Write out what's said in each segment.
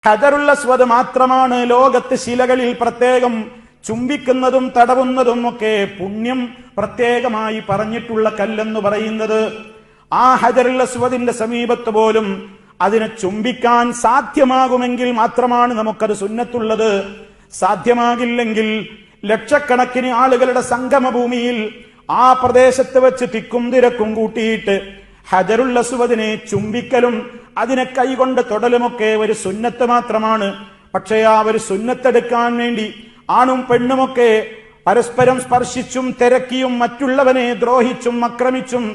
ഹജറുൽ അസ്വദ് മാത്രമാണ് ലോകത്ത് ശിലകളിൽ പ്രത്യേകം ചുംബിക്കുന്നതും തടവുന്നതും ഒക്കെ പുണ്യം പ്രത്യേകമായി പറഞ്ഞിട്ടുള്ള കല്ലെന്ന് പറയുന്നത്. ആ ഹജറുൽ അസ്വദിന്റെ സമീപത്ത് പോലും അതിനെ ചുംബിക്കാൻ സാധ്യമാകുമെങ്കിൽ മാത്രമാണ് നമുക്കത് സുന്നത്തുള്ളത്. സാധ്യമാകില്ലെങ്കിൽ ലക്ഷക്കണക്കിന് ആളുകളുടെ സംഗമഭൂമിയിൽ ആ പ്രദേശത്ത് വെച്ച് തിക്കും തിരക്കും കൂട്ടിയിട്ട് ഹജറുൽ അസ്വദിനെ ചുംബിക്കലും അതിനെ കൈകൊണ്ട് തൊടലുമൊക്കെ ഒരു സുന്നത്ത് മാത്രമാണ്. പക്ഷേ ആ ഒരു സുന്നത്തെടുക്കാൻ വേണ്ടി ആണും പെണ്ണുമൊക്കെ പരസ്പരം സ്പർശിച്ചും തിരക്കിയും മറ്റുള്ളവനെ ദ്രോഹിച്ചും ആക്രമിച്ചും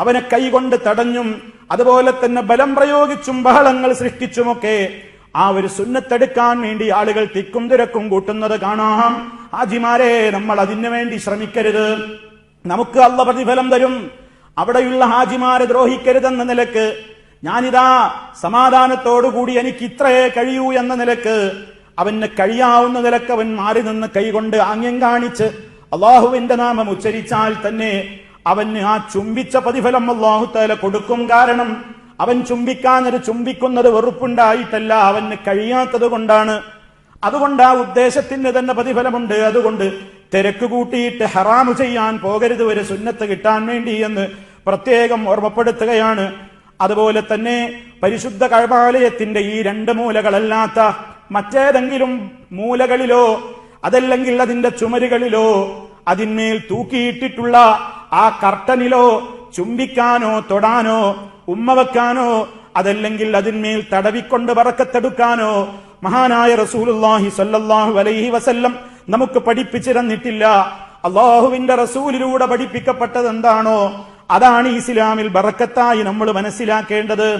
അവനെ കൈകൊണ്ട് തടഞ്ഞും അതുപോലെ തന്നെ ബലം പ്രയോഗിച്ചും ബഹളങ്ങൾ സൃഷ്ടിച്ചുമൊക്കെ ആ ഒരു സുന്നത്തെടുക്കാൻ വേണ്ടി ആളുകൾ തിക്കും തിരക്കും കൂട്ടുന്നത് കാണാം. ഹാജിമാരെ, നമ്മൾ അതിനു വേണ്ടി ശ്രമിക്കരുത്. നമുക്ക് അള്ള പ്രതിഫലം തരും. അവിടെയുള്ള ഹാജിമാരെ ദ്രോഹിക്കരുതെന്ന നിലക്ക് ഞാനിതാ സമാധാനത്തോടുകൂടി എനിക്ക് ഇത്രയേ കഴിയൂ എന്ന നിലക്ക് അവന് കഴിയാവുന്ന നിലക്ക് അവൻ മാറി നിന്ന് കൈകൊണ്ട് ആംഗ്യം കാണിച്ച് അള്ളാഹുവിന്റെ നാമം ഉച്ചരിച്ചാൽ തന്നെ അവന് ആ ചുംബിച്ച പ്രതിഫലം അല്ലാഹു തആല കൊടുക്കും. കാരണം അവൻ ചുംബിക്കുന്നത് വെറുപ്പുണ്ടായിട്ടല്ല, അവന് കഴിയാത്തത് കൊണ്ടാണ്. അതുകൊണ്ട് ആ ഉദ്ദേശത്തിന് തന്നെ പ്രതിഫലമുണ്ട്. അതുകൊണ്ട് തിരക്ക് കൂട്ടിയിട്ട് ഹറാമു ചെയ്യാൻ പോകരുത് ഒരു സുന്നത്ത് കിട്ടാൻ വേണ്ടി എന്ന് പ്രത്യേകം ഓർമ്മപ്പെടുത്തുകയാണ്. അതുപോലെ തന്നെ പരിശുദ്ധ കഅബാലയത്തിന്റെ ഈ രണ്ട് മൂലകളല്ലാത്ത മറ്റേതെങ്കിലും മൂലകളിലോ അതല്ലെങ്കിൽ അതിന്റെ ചുമരുകളിലോ അതിന്മേൽ തൂക്കിയിട്ടിട്ടുള്ള ആ കർട്ടനിലോ ചുംബിക്കാനോ തൊടാനോ ഉമ്മ വെക്കാനോ അതല്ലെങ്കിൽ അതിന്മേൽ തടവിക്കൊണ്ട് ബറക്കത്തെടുക്കാനോ മഹാനായ റസൂലുള്ളാഹി സ്വല്ലല്ലാഹു അലൈഹി വസല്ലം നമുക്ക് പഠിപ്പിച്ചു തന്നിട്ടില്ല. അള്ളാഹുവിന്റെ റസൂലിലൂടെ പഠിപ്പിക്കപ്പെട്ടത് എന്താണോ അതാണ് ഇസ്ലാമിൽ ബറക്കത്തായി നമ്മൾ മനസ്സിലാക്കേണ്ടത്.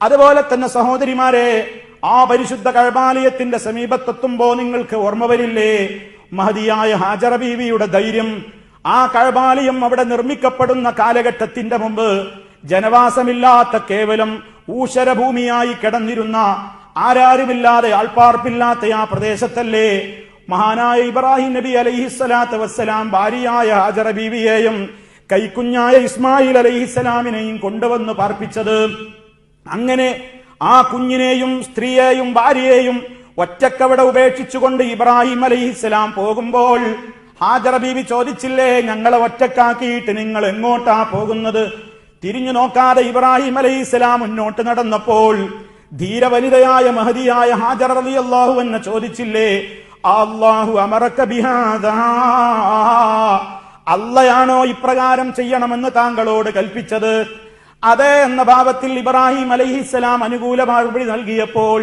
അതുപോലെ തന്നെ സഹോദരിമാരെ, ആ പരിശുദ്ധ കഅബാലയത്തിന്റെ സമീപത്തെത്തുമ്പോ നിങ്ങൾക്ക് ഓർമ്മ വരില്ലേ മഹദിയായ ഹാജറ ബീവിയുടെ ധൈര്യം? ആ കഅബാലയം അവിടെ നിർമ്മിക്കപ്പെടുന്ന കാലഘട്ടത്തിന്റെ മുമ്പ് ജനവാസമില്ലാത്ത കേവലം ഊഷരഭൂമിയായി കിടന്നിരുന്ന ആരാരുമില്ലാതെ ആൾപ്പാർപ്പില്ലാത്ത ആ പ്രദേശത്തല്ലേ മഹാനായ ഇബ്രാഹിം നബി അലൈഹിസ്സലാത്തു വസ്സലാം ഭാര്യയായ ഹാജറ ബീവിയെയും കൈക്കുഞ്ഞായ ഇസ്മായിൽ അലൈഹിസ്സലാമിനെയും കൊണ്ടുവന്ന് പാർപ്പിച്ചത്? അങ്ങനെ ആ കുഞ്ഞിനെയും സ്ത്രീയെയും ഭാര്യയെയും ഒറ്റക്കവിടെ ഉപേക്ഷിച്ചുകൊണ്ട് ഇബ്രാഹിം അലൈഹിസ്സലാം പോകുമ്പോൾ ഹാജറ ബീവി ചോദിച്ചില്ലേ, ഞങ്ങളെ ഒറ്റക്കാക്കിയിട്ട് നിങ്ങൾ എങ്ങോട്ടാ പോകുന്നത്? തിരിഞ്ഞു നോക്കാതെ ഇബ്രാഹിം അലൈഹിസ്സലാം മുന്നോട്ട് നടന്നപ്പോൾ ധീരവനിതയായ മഹദിയായ ഹാജറ റളിയല്ലാഹു അൻഹ ചോദിച്ചില്ലേ, അല്ലാഹു അമറക ബിഹാദാ, അള്ളയാണോ ഇപ്രകാരം ചെയ്യണമെന്ന് താങ്കളോട് കൽപ്പിച്ചത്? അതെ എന്ന ഭാവത്തിൽ ഇബ്രാഹിം അലൈഹിസ്സലാം അനുകൂല മറുപടി നൽകിയപ്പോൾ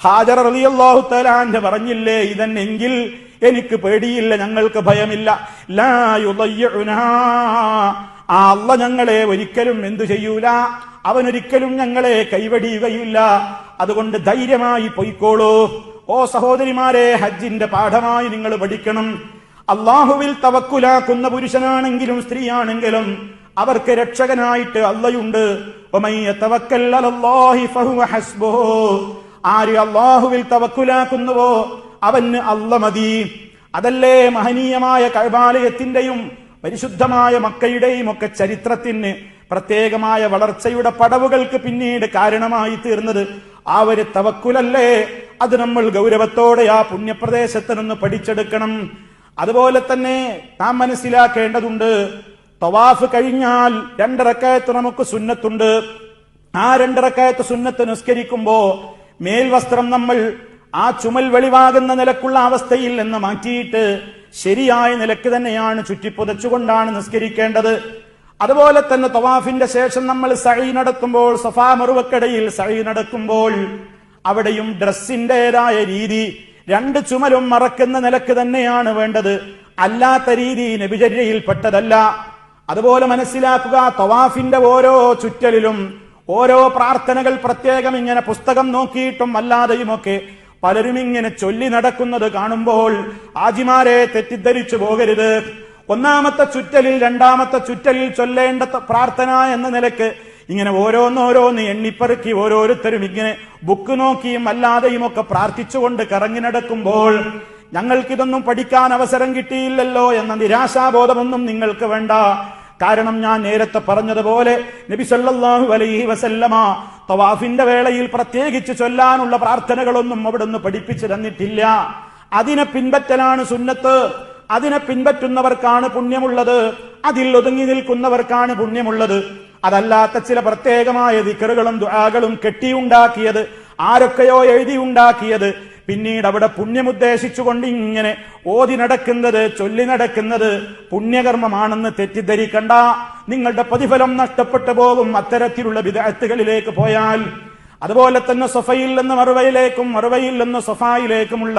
ഹാജറ റളിയല്ലാഹു തആല അൻഹ പറഞ്ഞില്ലേ, ഇതെന്നെങ്കിൽ എനിക്ക് പേടിയില്ല, ഞങ്ങൾക്ക് ഭയമില്ല. ലാ യുദയ്യിഉനാ, ആ അള്ളാഹ് ഞങ്ങളെ ഒരിക്കലും എന്തു ചെയ്യൂല, അവനൊരിക്കലും ഞങ്ങളെ കൈവടിയുകയില്ല. അതുകൊണ്ട് ധൈര്യമായി പൊയ്ക്കോളൂ. ഓ സഹോദരിമാരെ, ഹജ്ജിന്റെ പാഠമായി നിങ്ങൾ പഠിക്കണം. അള്ളാഹുവിൽ തവക്കുലാക്കുന്ന പുരുഷനാണെങ്കിലും സ്ത്രീയാണെങ്കിലും അവർക്ക് രക്ഷകനായിട്ട് അള്ളയുണ്ട്. വമൻ യതവക്കൽ അലല്ലാഹി ഫഹുവ ഹസ്ബുഹു, ആര് അള്ളാഹുവിൽ തവക്കുലാക്കുന്നുവോ അവന് അള്ള മതി. അതല്ലേ മഹനീയമായ കഅബാലയത്തിന്റെയും പരിശുദ്ധമായ മക്കയുടെയും ഒക്കെ ചരിത്രത്തിന് പ്രത്യേകമായ വളർച്ചയുടെ പടവുകൾക്ക് പിന്നീട് കാരണമായി തീർന്നത് ആ ഒരു തവക്കുലല്ലേ? അത് നമ്മൾ ഗൗരവത്തോടെ ആ പുണ്യപ്രദേശത്ത് നിന്ന് പഠിച്ചെടുക്കണം. അതുപോലെ തന്നെ നാം മനസ്സിലാക്കേണ്ടതുണ്ട്, തവാഫ് കഴിഞ്ഞാൽ 2 റക്അത്ത് നമുക്ക് സുന്നത്തുണ്ട്. ആ 2 റക്അത്ത് സുന്നത്ത് നിസ്കരിക്കുമ്പോ മേൽവസ്ത്രം നമ്മൾ ആ ചുമൽ വെളിവാകുന്ന നിലക്കുള്ള അവസ്ഥയിൽ നിന്ന് മാറ്റിയിട്ട് ശരിയായ നിലക്ക് തന്നെയാണ് ചുറ്റിപ്പുതച്ചുകൊണ്ടാണ് നിസ്കരിക്കേണ്ടത്. അതുപോലെ തന്നെ തവാഫിന്റെ ശേഷം നമ്മൾ സഈ നടത്തുമ്പോൾ, സഫാ മറുവക്കടയിൽ സഈ നടക്കുമ്പോൾ അവിടെയും ഡ്രസ്സിന്റേതായ രീതി 2 ചുമലും മറക്കുന്ന നിലക്ക് തന്നെയാണ് വേണ്ടത്. അല്ലാത്ത രീതി നബിചര്യയിൽപ്പെട്ടതല്ല. അതുപോലെ മനസ്സിലാക്കുക, തവാഫിന്റെ ഓരോ ചുറ്റലിലും ഓരോ പ്രാർത്ഥനകൾ പ്രത്യേകം ഇങ്ങനെ പുസ്തകം നോക്കിയിട്ടും അല്ലാതെയുമൊക്കെ പലരും ഇങ്ങനെ ചൊല്ലി നടക്കുന്നത് കാണുമ്പോൾ ആജിമാരെ തെറ്റിദ്ധരിച്ചു പോകരുത്. 1ാമത്തെ ചുറ്റലിൽ 2ാമത്തെ ചുറ്റലിൽ ചൊല്ലേണ്ട പ്രാർത്ഥന എന്ന നിലക്ക് ഇങ്ങനെ ഓരോന്നോരോന്ന് എണ്ണിപ്പെറുക്കി ഓരോരുത്തരും ഇങ്ങനെ ബുക്ക് നോക്കിയും അല്ലാതെയും ഒക്കെ പ്രാർത്ഥിച്ചുകൊണ്ട് കറങ്ങി നടക്കുമ്പോൾ ഞങ്ങൾക്കിതൊന്നും പഠിക്കാൻ അവസരം കിട്ടിയില്ലല്ലോ എന്ന നിരാശാബോധമൊന്നും നിങ്ങൾക്ക് വേണ്ട. കാരണം ഞാൻ നേരത്തെ പറഞ്ഞതുപോലെ നബി സല്ലല്ലാഹു അലൈഹി വസല്ലമ തവാഫിന്റെ വേളയിൽ പ്രത്യേകിച്ച് ചൊല്ലാനുള്ള പ്രാർത്ഥനകളൊന്നും അവിടുന്ന് പഠിപ്പിച്ചു തന്നിട്ടില്ല. അതിനെ പിൻപറ്റലാണ് സുന്നത്ത്. അതിനെ പിൻപറ്റുന്നവർക്കാണ് പുണ്യമുള്ളത്, അതിൽ ഒതുങ്ങി നിൽക്കുന്നവർക്കാണ് പുണ്യമുള്ളത്. അതല്ലാത്ത ചില പ്രത്യേകമായ ദിക്റുകളും ദുആകളും കെട്ടിയുണ്ടാക്കിയത്, ആരൊക്കെയോ എഴുതിയുണ്ടാക്കിയത്, പിന്നീട് അവിടെ പുണ്യമുദ്ദേശിച്ചുകൊണ്ട് ഇങ്ങനെ ഓതി നടക്കുന്നത്, ചൊല്ലി നടക്കുന്നത് പുണ്യകർമ്മമാണെന്ന് തെറ്റിദ്ധരിക്കണ്ട. നിങ്ങളുടെ പ്രതിഫലം നഷ്ടപ്പെട്ടു പോകും അത്തരത്തിലുള്ള ബിദ്അത്തുകളിലേക്ക് പോയാൽ. അതുപോലെ തന്നെ സഫയിൽ നിന്ന് മറുവയിലേക്കും മറുവയിൽ നിന്ന് സഫായിലേക്കുമുള്ള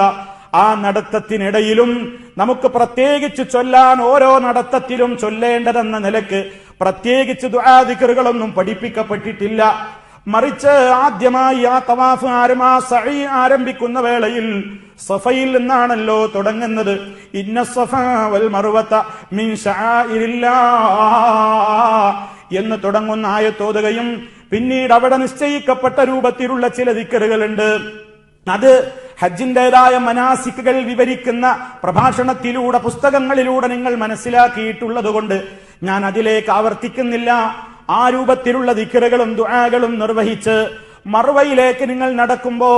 ആ നടത്തത്തിനിടയിലും നമുക്ക് പ്രത്യേകിച്ച് ചൊല്ലാൻ ഓരോ നടത്തത്തിലും ചൊല്ലേണ്ടതെന്ന നിലക്ക് പ്രത്യേകിച്ച് ദുആ ദിക്റുകളൊന്നും പഠിപ്പിക്കപ്പെട്ടിട്ടില്ല. മറിച്ച് ആദ്യമായി ആ തവാഫ് സഈ ആരംഭിക്കുന്ന വേളയിൽ സഫയിൽ നിന്നാണല്ലോ തുടങ്ങുന്നത്. ഇന്ന സഫാ വൽ മർവത മിൻ ശആഇരില്ലാഹ് എന്ന് തുടങ്ങുന്ന ആയത്തോതുകയും പിന്നീട് അവിടെ നിശ്ചയിക്കപ്പെട്ട രൂപത്തിലുള്ള ചില ദിക്റുകളുണ്ട്. അത് ഹജ്ജിന്റേതായ മനാസിക്കുകൾ വിവരിക്കുന്ന പ്രഭാഷണത്തിലൂടെ, പുസ്തകങ്ങളിലൂടെ നിങ്ങൾ മനസ്സിലാക്കിയിട്ടുള്ളത് കൊണ്ട് ഞാൻ അതിലേക്ക് ആവർത്തിക്കുന്നില്ല. ആ രൂപത്തിലുള്ള ദിക്റുകളും ദുആകളും നിർവഹിച്ച് മർവയിലേക്ക് നിങ്ങൾ നടക്കുമ്പോ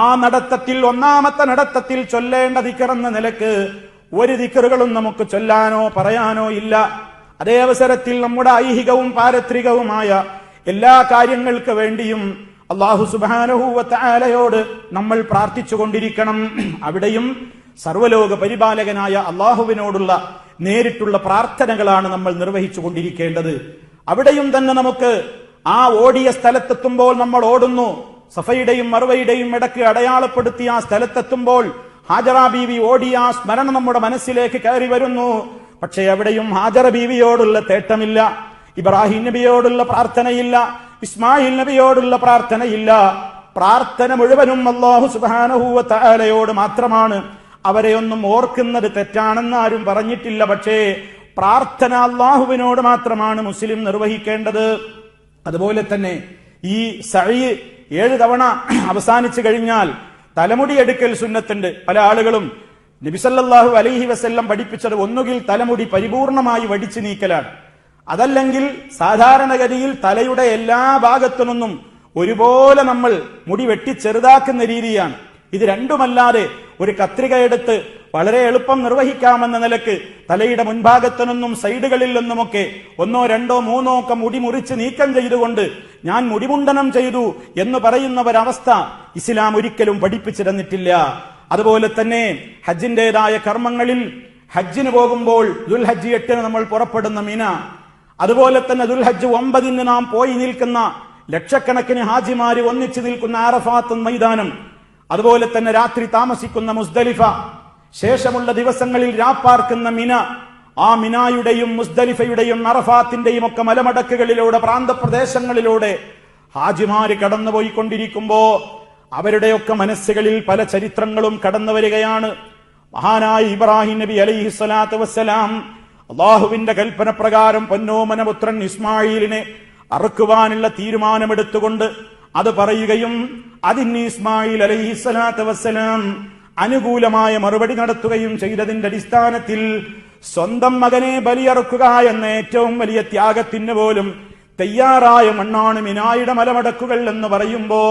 ആ നടത്തത്തിൽ, ഒന്നാമത്തെ നടത്തത്തിൽ ചൊല്ലേണ്ട ദിക്റെന്ന നിലക്ക് ഒരു ദിക്റുകളും നമുക്ക് ചൊല്ലാനോ പറയാനോ ഇല്ല. അതേ അവസരത്തിൽ നമ്മുടെ ഐഹികവും പാരത്രികവുമായ എല്ലാ കാര്യങ്ങൾക്ക് വേണ്ടിയും അല്ലാഹു സുബ്ഹാനഹു വ തആലയോട് നമ്മൾ പ്രാർത്ഥിച്ചുകൊണ്ടിരിക്കണം. അവിടെയും സർവ്വലോക പരിപാലകനായ അല്ലാഹുവിനോടുള്ള നേരിട്ടുള്ള പ്രാർത്ഥനകളാണ് നമ്മൾ നിർവഹിച്ചു കൊണ്ടിരിക്കേണ്ടത്. അവിടെയും തന്നെ നമുക്ക് ആ ഓടിയ സ്ഥലത്തെത്തുമ്പോൾ നമ്മൾ ഓടുന്നു. സഫയുടെയും മർവയുടെയും ഇടയ്ക്ക് അടയാളപ്പെടുത്തിയ ആ സ്ഥലത്തെത്തുമ്പോൾ ഹാജറ ബീവി ഓടിയ ആ സ്മരണ നമ്മുടെ മനസ്സിലേക്ക് കയറി വരുന്നു. പക്ഷേ അവിടെയും ഹാജറ ബീവിയോടുള്ള തേട്ടമില്ല, ഇബ്രാഹിം നബിയോടുള്ള പ്രാർത്ഥനയില്ല, ഇസ്മായിൽ നബിയോടുള്ള പ്രാർത്ഥനയില്ല. പ്രാർത്ഥന മുഴുവനും അല്ലാഹു സുബ്ഹാനഹു വ തആലയോട് മാത്രമാണ്. അവരെയൊന്നും ഓർക്കുന്നത് തെറ്റാണെന്ന് ആരും പറഞ്ഞിട്ടില്ല. പക്ഷേ പ്രാർത്ഥന അല്ലാഹുവിനോട് മാത്രമാണ് മുസ്ലിം നിർവഹിക്കേണ്ടത്. അതുപോലെ തന്നെ ഈ സഈ 7 തവണ അവസാനിച്ചു കഴിഞ്ഞാൽ തലമുടി എടുക്കൽ സുന്നത്തുണ്ട്. പല ആളുകളും നബി സല്ലല്ലാഹു അലൈഹി വസല്ലം പഠിപ്പിച്ചത് ഒന്നുകിൽ തലമുടി പരിപൂർണമായി വടിച്ചു നീക്കലാണ്, അതല്ലെങ്കിൽ സാധാരണഗതിയിൽ തലയുടെ എല്ലാ ഭാഗത്തു നിന്നും ഒരുപോലെ നമ്മൾ മുടി വെട്ടി ചെറുതാക്കുന്ന രീതിയാണ്. ഇത് രണ്ടുമല്ലാതെ ഒരു കത്രിക എടുത്ത് വളരെ എളുപ്പം നിർവഹിക്കാമെന്ന നിലക്ക് തലയുടെ മുൻഭാഗത്തു നിന്നും സൈഡുകളിൽ നിന്നുമൊക്കെ 1, 2, 3 ഒക്കെ മുടി മുറിച്ച് നീക്കം ചെയ്തുകൊണ്ട് ഞാൻ മുടിമുണ്ടനം ചെയ്തു എന്ന് പറയുന്ന ഒരവസ്ഥ ഇസ്ലാം ഒരിക്കലും പഠിപ്പിച്ചു തന്നിട്ടില്ല. അതുപോലെ തന്നെ ഹജ്ജിന്റേതായ കർമ്മങ്ങളിൽ ഹജ്ജിന് പോകുമ്പോൾ ദുൽഹജ്ജ് 8 നമ്മൾ പുറപ്പെടുന്ന മിന, അതുപോലെ തന്നെ ദുൽഹജ്ജ് 9 നാം പോയി നിൽക്കുന്ന ലക്ഷക്കണക്കിന് ഹാജിമാര് ഒന്നിച്ചു നിൽക്കുന്ന അറഫാത്ത് മൈതാനം, അതുപോലെ തന്നെ രാത്രി താമസിക്കുന്ന മുസ്ദലിഫ, ശേഷമുള്ള ദിവസങ്ങളിൽ രാപ്പാർക്കുന്ന മിന, ആ മിനായുടെയും മുസ്ദലിഫയുടെയും അറഫാത്തിന്റെയും ഒക്കെ മലമടക്കുകളിലൂടെ പ്രാന്തപ്രദേശങ്ങളിലൂടെ ഹാജിമാര് കടന്നുപോയിക്കൊണ്ടിരിക്കുമ്പോ അവരുടെയൊക്കെ മനസ്സുകളിൽ പല ചരിത്രങ്ങളും കടന്നു വരികയാണ്. മഹാനായ ഇബ്രാഹിം നബി അലൈഹി സ്വലാത്തു വസ്സലാം അള്ളാഹുവിന്റെ കൽപ്പന പ്രകാരം പൊന്നോമനപുത്രൻ ഇസ്മായിലിനെ അറുക്കുവാനുള്ള തീരുമാനമെടുത്തുകൊണ്ട് അത് പറയുകയും അതിന് ഇസ്മായിൽ അലൈഹി സ്വലാത്തു വസ്സലാം അനുകൂലമായ മറുപടി നടത്തുകയും ചെയ്തതിന്റെ അടിസ്ഥാനത്തിൽ സ്വന്തം മകനെ ബലിയറുക്കുക എന്ന ഏറ്റവും വലിയ ത്യാഗത്തിന് പോലും തയ്യാറായ മണ്ണാണ് മിനായുടെ മലമടക്കുകൾ എന്ന് പറയുമ്പോ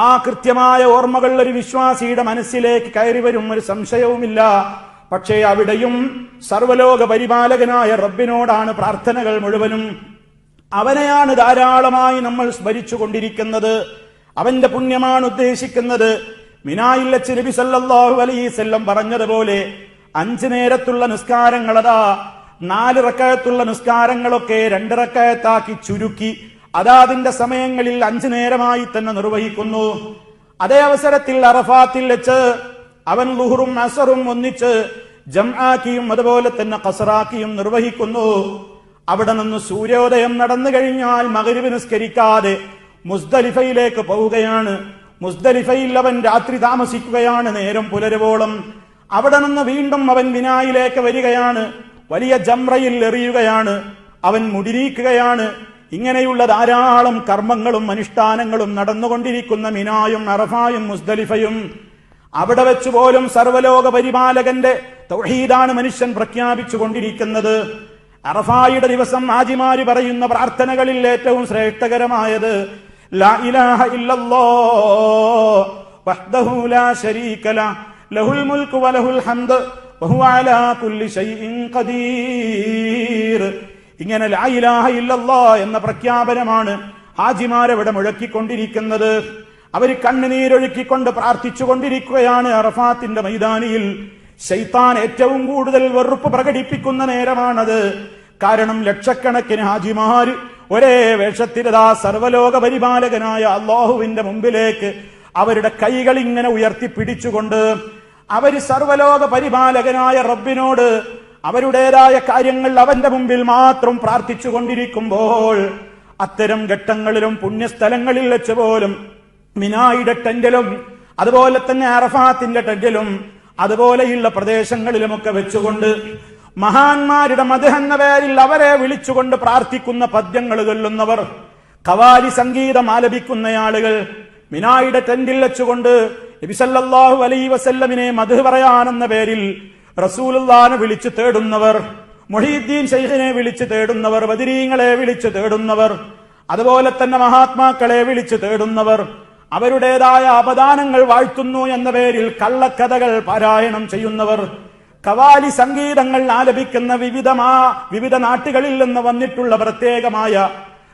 ആ കൃത്യമായ ഓർമ്മകൾ ഒരു വിശ്വാസിയുടെ മനസ്സിലേക്ക് കയറി വരും, ഒരു സംശയവുമില്ല. പക്ഷേ അവിടെയും സർവലോക പരിപാലകനായ റബ്ബിനോടാണ് പ്രാർത്ഥനകൾ മുഴുവനും. അവനെയാണ് ധാരാളമായി നമ്മൾ സ്മരിച്ചുകൊണ്ടിരിക്കുന്നത്, അവന്റെ പുണ്യമാണ് ഉദ്ദേശിക്കുന്നത്. മിനായിൽ വെച്ച് നബി സല്ലല്ലാഹു അലൈഹി വസല്ലം പറഞ്ഞതുപോലെ 5 നേരത്തുള്ള നിസ്കാരങ്ങളതാ 4 റക്അത്തുള്ള നിസ്കാരങ്ങളൊക്കെ 2 റക്അത്താക്കി ചുരുക്കി അതാതിന്റെ സമയങ്ങളിൽ 5 നേരമായി തന്നെ നിർവഹിക്കുന്നു. അതേ അവസരത്തിൽ അറഫാത്തിൽ വെച്ച് അവൻ ളുഹറും അസറും ഒന്നിച്ച് ജംആക്കിയും അതുപോലെ തന്നെ ഖസറാക്കിയും നിർവഹിക്കുന്നു. അവിടെ നിന്ന് സൂര്യോദയം നടന്നു കഴിഞ്ഞാൽ മഗ്രിബ് നിസ്കരിക്കാതെ മുസ്ദലിഫയിലേക്ക് പോവുകയാണ്. മുസ്ദലിഫയിൽ അവൻ രാത്രി താമസിക്കുകയാണ് നേരം പുലരുവോളം. അവിടെ നിന്ന് വീണ്ടും അവൻ മിനായിലേക്ക് വരികയാണ്, വലിയ ജംറയിൽ എറിയുകയാണ്, അവൻ മുടിനീക്കുകയാണ്. ഇങ്ങനെയുള്ള ധാരാളം കർമ്മങ്ങളും അനുഷ്ഠാനങ്ങളും നടന്നുകൊണ്ടിരിക്കുന്ന മിനായും അറഫായും മുസ്ദലിഫയും. അവിടെ വെച്ച് പോലും സർവലോക പരിപാലകന്റെ തൗഹീദാണ് മനുഷ്യൻ പ്രഖ്യാപിച്ചുകൊണ്ടിരിക്കുന്നത്. അറഫായുടെ ദിവസം ഹാജിമാര് പറയുന്ന പ്രാർത്ഥനകളിൽ ഏറ്റവും ശ്രേഷ്ഠകരമായത് ലാ ഇലാഹ ഇല്ലല്ലാഹ് വഹ്ദഹു ലാ ശരീക ലഹു ലഹുൽ മുൽക്കു വലഹുൽ ഹംദ് വഹുവ അലാ കുല്ലി ശൈഇൻ ഖദീർ. ഇങ്ങനെ ലാ ഇലാഹ ഇല്ലല്ലാഹ് എന്ന പ്രഖ്യാപനമാണ് ഹാജിമാരവിടെ മുഴക്കിക്കൊണ്ടിരിക്കുന്നത്. അവർ കണ്ണുനീരൊഴുക്കിക്കൊണ്ട് പ്രാർത്ഥിച്ചുകൊണ്ടിരിക്കുകയാണ്. അറഫാത്തിന്റെ മൈതാനിയിൽ ശൈത്താൻ ഏറ്റവും കൂടുതൽ വെറുപ്പ് പ്രകടിപ്പിക്കുന്ന നേരമാണത്. കാരണം ലക്ഷക്കണക്കിന് ഹാജിമാർ ഒരേ വേഷത്തിലതാ സർവലോക പരിപാലകനായ അള്ളാഹുവിന്റെ മുമ്പിലേക്ക് അവരുടെ കൈകൾ ഇങ്ങനെ ഉയർത്തിപ്പിടിച്ചുകൊണ്ട് അവര് സർവലോക പരിപാലകനായ റബ്ബിനോട് അവരുടേതായ കാര്യങ്ങൾ അവന്റെ മുമ്പിൽ മാത്രം പ്രാർത്ഥിച്ചു കൊണ്ടിരിക്കുമ്പോൾ അത്തരം ഘട്ടങ്ങളിലും പുണ്യസ്ഥലങ്ങളിൽ വെച്ച് പോലും മിനായുടെ ടെന്റിലും അതുപോലെ തന്നെ അറഫാത്തിന്റെ ടെന്റിലും അതുപോലെയുള്ള പ്രദേശങ്ങളിലുമൊക്കെ വെച്ചുകൊണ്ട് മഹാന്മാരുടെ മദ്ഹ് എന്ന പേരിൽ അവരെ വിളിച്ചുകൊണ്ട് പ്രാർത്ഥിക്കുന്ന പദ്യങ്ങൾ ചൊല്ലുന്നവർ, ഖവാലി സംഗീതം ആലപിക്കുന്ന ആളുകൾ, മിനായുടെ ടെന്റിൽ വെച്ചുകൊണ്ട് നബി സല്ലല്ലാഹു അലൈഹി വസല്ലമിനെ മദ്ഹ് പറയാനെന്ന പേരിൽ റസൂലുള്ളാഹിനെ വിളിച്ചു തേടുന്നവർ, മുഹീദ്ദീൻ ശൈഖിനെ വിളിച്ചു തേടുന്നവർ, ബദരീങ്ങളെ വിളിച്ചു തേടുന്നവർ, അതുപോലെ തന്നെ മഹാത്മാക്കളെ വിളിച്ചു തേടുന്നവർ, അവരുടേതായ അപദാനങ്ങൾ വാഴ്ത്തുന്നു എന്ന പേരിൽ കള്ളക്കഥകൾ പാരായണം ചെയ്യുന്നവർ, ഖവാലി സംഗീതങ്ങൾ ആലപിക്കുന്ന വിവിധ നാട്ടുകളിൽ നിന്ന് വന്നിട്ടുള്ള പ്രത്യേകമായ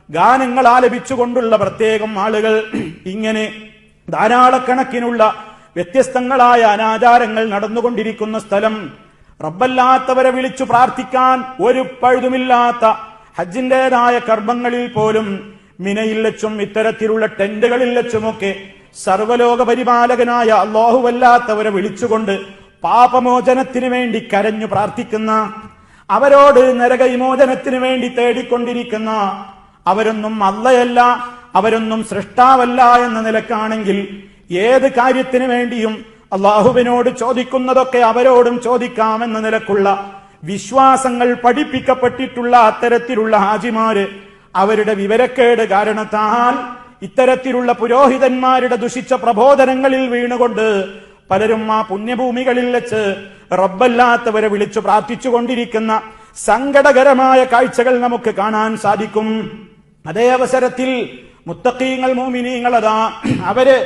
ഗാനങ്ങൾ ആലപിച്ചുകൊണ്ടുള്ള പ്രത്യേകം ആളുകൾ, ഇങ്ങനെ ധാരാളക്കണക്കിനുള്ള വ്യത്യസ്തങ്ങളായ അനാചാരങ്ങൾ നടന്നുകൊണ്ടിരിക്കുന്ന സ്ഥലം, റബ്ബല്ലാത്തവരെ വിളിച്ചു പ്രാർത്ഥിക്കാൻ ഒരു പഴുതുമില്ലാത്ത ഹജ്ജിന്റേതായ കർമ്മങ്ങളിൽ പോലും മിനയിൽ വെച്ചും ഇത്തരത്തിലുള്ള ടെന്റുകളിൽ വെച്ചുമൊക്കെ സർവലോക പരിപാലകനായ അല്ലാഹുവല്ലാത്തവരെ വിളിച്ചുകൊണ്ട് പാപമോചനത്തിന് വേണ്ടി കരഞ്ഞു പ്രാർത്ഥിക്കുന്ന, അവരോട് നരകവിമോചനത്തിന് വേണ്ടി തേടിക്കൊണ്ടിരിക്കുന്ന, അവരൊന്നും അള്ളയല്ല, അവരൊന്നും സൃഷ്ടാവല്ല എന്ന നിലക്കാണെങ്കിൽ ഏത് കാര്യത്തിന് വേണ്ടിയും അള്ളാഹുവിനോട് ചോദിക്കുന്നതൊക്കെ അവരോടും ചോദിക്കാമെന്ന നിലക്കുള്ള വിശ്വാസങ്ങൾ പഠിപ്പിക്കപ്പെട്ടിട്ടുള്ള അത്തരത്തിലുള്ള ഹാജിമാര് അവരുടെ വിവരക്കേട് കാരണത്താൽ ഇത്തരത്തിലുള്ള പുരോഹിതന്മാരുടെ ദുഷിച്ച പ്രബോധനങ്ങളിൽ വീണുകൊണ്ട് പലരും ആ പുണ്യഭൂമികളിൽ വെച്ച് റബ്ബല്ലാത്തവരെ വിളിച്ചു പ്രാർത്ഥിച്ചുകൊണ്ടിരിക്കുന്ന സങ്കടകരമായ കാഴ്ചകൾ നമുക്ക് കാണാൻ സാധിക്കും. അതേ അവസരത്തിൽ മുത്തഖീങ്ങൾ മുഅ്മിനീങ്ങളതാ അവര്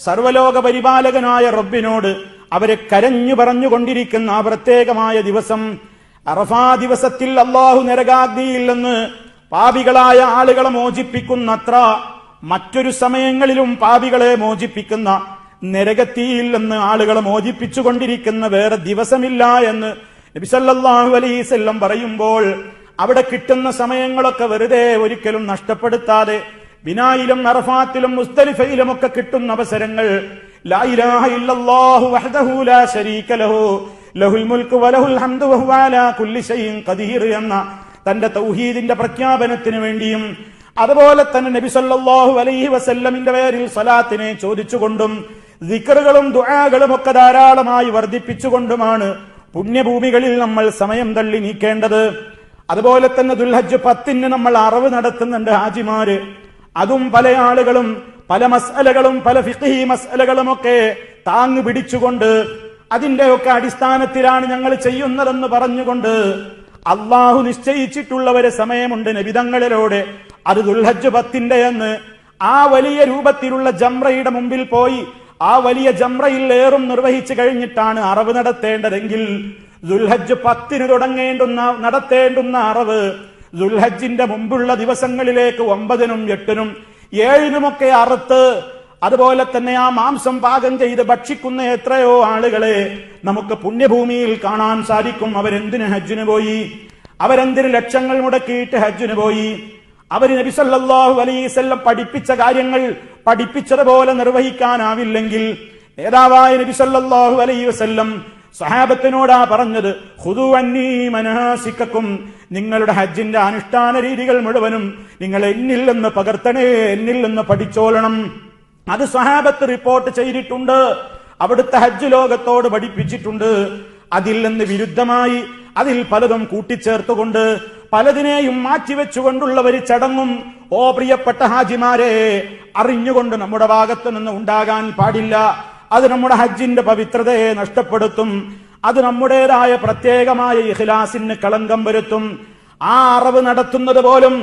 സർവലോക പരിപാലകനായ റബ്ബിനോട് അവരെ കരഞ്ഞു പറഞ്ഞുകൊണ്ടിരിക്കുന്ന ആ പ്രത്യേകമായ ദിവസം, അറഫാ ദിവസത്തിൽ അല്ലാഹു നരകാഗ്നിയിൽ നിന്ന് പാപികളായ ആളുകളെ മോചിപ്പിക്കുന്നത്ര മറ്റൊരു സമയങ്ങളിലും പാപികളെ മോചിപ്പിക്കുന്ന നരകത്തിയിൽ നിന്ന് ആളുകളെ മോചിപ്പിച്ചുകൊണ്ടിരിക്കുന്ന വേറെ ദിവസമില്ല എന്ന് നബി സല്ലല്ലാഹു അലൈഹി വസല്ലം പറയുമ്പോൾ അവിടെ കിട്ടുന്ന സമയങ്ങളൊക്കെ വെറുതെ ഒരിക്കലും നഷ്ടപ്പെടുത്താതെ ബിനായിലും അറഫാത്തിലും മുസ്ദലിഫയിലും ഒക്കെ കിട്ടുന്ന അവസരങ്ങൾ ലാ ഇലാഹ ഇല്ലല്ലാഹു വഹ്ദഹു ലാ ശരീക ലഹു ലഹുൽ മുൽക്കു വലഹുൽ ഹംദു വഹുവ അലാ കുല്ലി ശൈഇൻ ഖദീർ എന്ന തന്റെ തൗഹീദിന്റെ പ്രഖ്യാപനത്തിന് വേണ്ടിയും അതുപോലെ തന്നെ നബി സല്ലല്ലാഹു അലൈഹി വസല്ലമിന്റെ പേരിൽ സ്വലാത്തിനെ ചോദിച്ചുകൊണ്ടും ദിക്റുകളും ദുആകളും ഒക്കെ ധാരാളമായി വർദ്ധിപ്പിച്ചുകൊണ്ടുമാണ് പുണ്യഭൂമികളിൽ നമ്മൾ സമയം തള്ളി നീക്കേണ്ടത്. അതുപോലെ തന്നെ ദുൽഹജ്ജ് 10 നമ്മൾ അറവ് നടത്തുന്നുണ്ട് ഹാജിമാര്. അതും പല ആളുകളും പല മസ്അലകളും പല ഫിഖ്ഹി മസ്അലകളും ഒക്കെ താങ്ങു പിടിച്ചുകൊണ്ട് അതിന്റെയൊക്കെ അടിസ്ഥാനത്തിലാണ് ഞങ്ങൾ ചെയ്യുന്നതെന്ന് പറഞ്ഞുകൊണ്ട് അള്ളാഹു നിശ്ചയിച്ചിട്ടുള്ളവരെ സമയമുണ്ട് നബിതങ്ങളിലൂടെ അത് ദുൽഹജ്ജ് 10 എന്ന് ആ വലിയ രൂപത്തിലുള്ള ജംറയുടെ മുമ്പിൽ പോയി ആ വലിയ ജംറയിൽ ഏറും നിർവഹിച്ചു കഴിഞ്ഞിട്ടാണ് അറവ് നടത്തേണ്ടതെങ്കിൽ ദുൽഹജ്ജ് 10 നടത്തേണ്ടുന്ന അറവ് ദുൽഹജ്ജിന്റെ മുമ്പുള്ള ദിവസങ്ങളിലേക്ക് 9-നും 8-നും 7-നുമൊക്കെ അറുത്ത് അതുപോലെ തന്നെ ആ മാംസം പാകം ചെയ്ത് ഭക്ഷിക്കുന്ന എത്രയോ ആളുകളെ നമുക്ക് പുണ്യഭൂമിയിൽ കാണാൻ സാധിക്കും. അവരെന്തിന് ഹജ്ജിന് പോയി? അവരെന്തിന് ലക്ഷങ്ങൾ മുടക്കിയിട്ട് ഹജ്ജിന് പോയി? അവര് നബി സല്ലല്ലാഹു അലൈഹി വസല്ലം പഠിപ്പിച്ച കാര്യങ്ങൾ പഠിപ്പിച്ചതുപോലെ നിർവഹിക്കാനാവില്ലെങ്കിൽ നേതാവായ നബി സല്ലല്ലാഹു അലൈഹി വസല്ലം സഹാബത്തിനോടാ പറഞ്ഞത്, ഖുദൂ അന്നീ മനാസിക്കക്കും, നിങ്ങളുടെ ഹജ്ജിന്റെ അനുഷ്ഠാന രീതികൾ മുഴുവനും നിങ്ങൾ എന്നിൽ നിന്ന് പകർത്തണേ, എന്നിൽ നിന്ന് പഠിച്ചോളണം. അത് സഹാബത്ത് റിപ്പോർട്ട് ചെയ്തിട്ടുണ്ട്, അവിടുത്തെ ഹജ്ജ് ലോകത്തോട് പഠിപ്പിച്ചിട്ടുണ്ട്. അതിൽ നിന്ന് വിരുദ്ധമായി അതിൽ പലതും കൂട്ടിച്ചേർത്തുകൊണ്ട് പലതിനെയും മാറ്റിവെച്ചുകൊണ്ടുള്ള ഒരു ചടങ്ങും ഓ പ്രിയപ്പെട്ട ഹാജിമാരെ അറിഞ്ഞുകൊണ്ട് നമ്മുടെ ഭാഗത്തു നിന്ന് ഉണ്ടാകാൻ പാടില്ല. അത് നമ്മുടെ ഹജ്ജിന്റെ പവിത്രതയെ നഷ്ടപ്പെടുത്തും. അത് നമ്മുടേതായ പ്രത്യേകമായ ഇഖ്ലാസിന് കളങ്കം വരുത്തും. ആ അറവ് നടത്തുന്നത് പോലും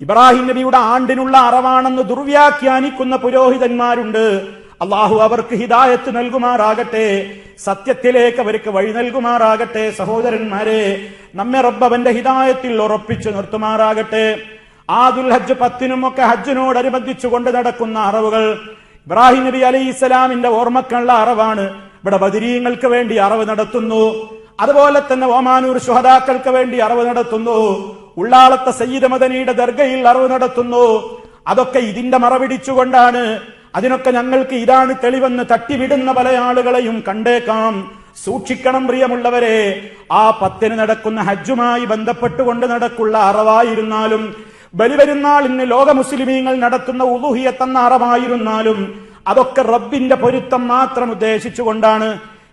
ഇബ്രാഹിം നബിയുടെ ആണ്ടിനുള്ള അറവാണെന്ന് ദുർവ്യാഖ്യാനിക്കുന്ന പുരോഹിതന്മാരുണ്ട്. അള്ളാഹു അവർക്ക് ഹിദായത്ത് നൽകുമാറാകട്ടെ, സത്യത്തിലേക്ക് അവർക്ക് വഴി നൽകുമാറാകട്ടെ. സഹോദരന്മാരെ, നമ്മെ റബ്ബവന്റെ ഹിദായത്തിൽ ഉറപ്പിച്ചു നിർത്തുമാറാകട്ടെ. ആദുൽ ഹജ്ജ് 10-നും ഒക്കെ ഹജ്ജിനോടനുബന്ധിച്ചു കൊണ്ട് നടക്കുന്ന അറവുകൾ ഇബ്രാഹിം നബി അലൈഹിസ്സലാമിന്റെ ഓർമ്മക്കുള്ള അറവാണ്. ഇവിടെ ബദരീങ്ങൾക്ക് വേണ്ടി അറവ് നടത്തുന്നു. അതുപോലെ തന്നെ ഓമാനൂർ ശുഹദാക്കൾക്ക് വേണ്ടി അറവ് നടത്തുന്നു. ഉള്ളാളത്തെ സയ്യിദ് മദനിയുടെ ദർഗയിൽ അറവ് നടത്തുന്നു. അതൊക്കെ ഇതിന്റെ മറപിടിച്ചുകൊണ്ടാണ്. അതിനൊക്കെ ഞങ്ങൾക്ക് ഇതാണ് തെളിവെന്ന് തട്ടിവിടുന്ന പല ആളുകളെയും കണ്ടേക്കാം. സൂക്ഷിക്കണം പ്രിയമുള്ളവരെ. ആ 10-ന് നടക്കുന്ന ഹജ്ജുമായി ബന്ധപ്പെട്ടുകൊണ്ട് നടക്കുള്ള അറവായിരുന്നാലും, ബലിപെരുന്നാളിന് ലോക മുസ്ലിമീങ്ങൾ നടത്തുന്ന ഉളുഹിയത്ത് എന്ന അറവായിരുന്നാലും, അതൊക്കെ റബ്ബിന്റെ പൊരുത്തം മാത്രം ഉദ്ദേശിച്ചുകൊണ്ടാണ്.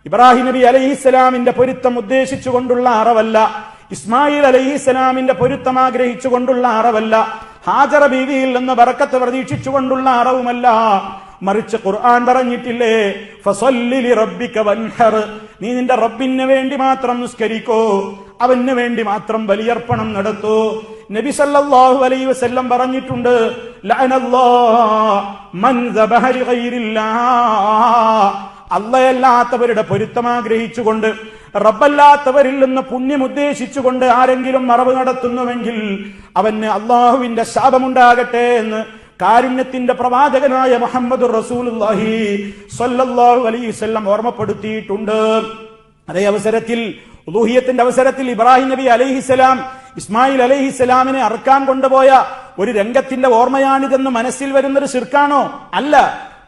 ഇബ്രാഹിം നബി അലൈഹിസ്സലാമിന്റെ പൊരുത്തം ഉദ്ദേശിച്ചുകൊണ്ടുള്ള അറവല്ല. ഇസ്മായിൽ അലൈഹിസ്സലാമിന്റെ പൊരുത്തം ആഗ്രഹിച്ചുകൊണ്ടുള്ള അറവല്ല. ഹാജറ ബീവിയിൽ നിന്ന് ബറക്കത്ത് പ്രതീക്ഷിച്ചുകൊണ്ടുള്ള അറവുമല്ല. മറിച്ച് ഖുർആൻ പറഞ്ഞിട്ടില്ലേ, ഫസല്ലി ലിറബ്ബിക വൻഹർ, നീ നിന്റെ റബ്ബിന് വേണ്ടി മാത്രം നിസ്കരിക്കൂ, അവന് വേണ്ടി മാത്രം ബലിയർപ്പണം നടത്തൂ. നബി സല്ലല്ലാഹു അലൈഹി വസല്ലം പറഞ്ഞിട്ടുണ്ട്, ലഅനല്ലാഹു മൻ ദബഹ ലിഗൈരില്ലാഹ്, അല്ലാത്തവരുടെ പൊരുത്തം ആഗ്രഹിച്ചുകൊണ്ട്, റബ്ബല്ലാത്തവരിൽ നിന്ന് പുണ്യം ഉദ്ദേശിച്ചുകൊണ്ട് ആരെങ്കിലും മറവ് നടത്തുന്നുവെങ്കിൽ അവന് അള്ളാഹുവിന്റെ ശാപമുണ്ടാകട്ടെ എന്ന് കാരുണ്യത്തിന്റെ പ്രവാചകനായ മുഹമ്മദുർ റസൂലുള്ളാഹി സ്വല്ലല്ലാഹു അലൈഹി വസല്ലം ഓർമ്മപ്പെടുത്തിയിട്ടുണ്ട്. അതേ അവസരത്തിൽ ഉലൂഹിയത്തിന്റെ അവസരത്തിൽ ഇബ്രാഹിം നബി അലൈഹിസ്സലാം ഇസ്മായിൽ അലൈഹിസ്സലാമിനെ അറുക്കാൻ കൊണ്ടുപോയ ഒരു രംഗത്തിന്റെ ഓർമ്മയാണിതെന്ന് മനസ്സിൽ വരുന്നൊരു ശിർക്കാണോ? അല്ല.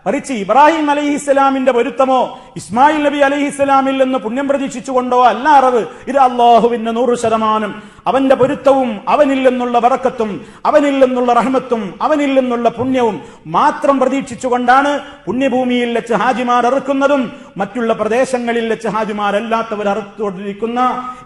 മറിച്ച് ഇബ്രാഹിം അലൈഹിസ്സലാമിന്റെ പൊരുത്തമോ ഇസ്മായിൽ നബി അലൈഹിസ്സലാമിൽ നിന്ന് പുണ്യം പ്രതീക്ഷിച്ചുകൊണ്ടോ അല്ല അറവ്. ഇത് അല്ലാഹുവിന്റെ 100% അവന്റെ പൊരുത്തവും അവനിൽ നിന്നുള്ള ബറക്കത്തും അവനിൽ നിന്നുള്ള റഹ്മത്തും അവനിൽ നിന്നുള്ള പുണ്യവും മാത്രം പ്രതീക്ഷിച്ചുകൊണ്ടാണ് പുണ്യഭൂമിയിൽ വെച്ച് ഹാജിമാർ അറുക്കുന്നതും മറ്റുള്ള പ്രദേശങ്ങളിൽ വെച്ച് ഹാജിമാരല്ലാത്തവർ അറുത്തുകൊണ്ടിരിക്കുന്ന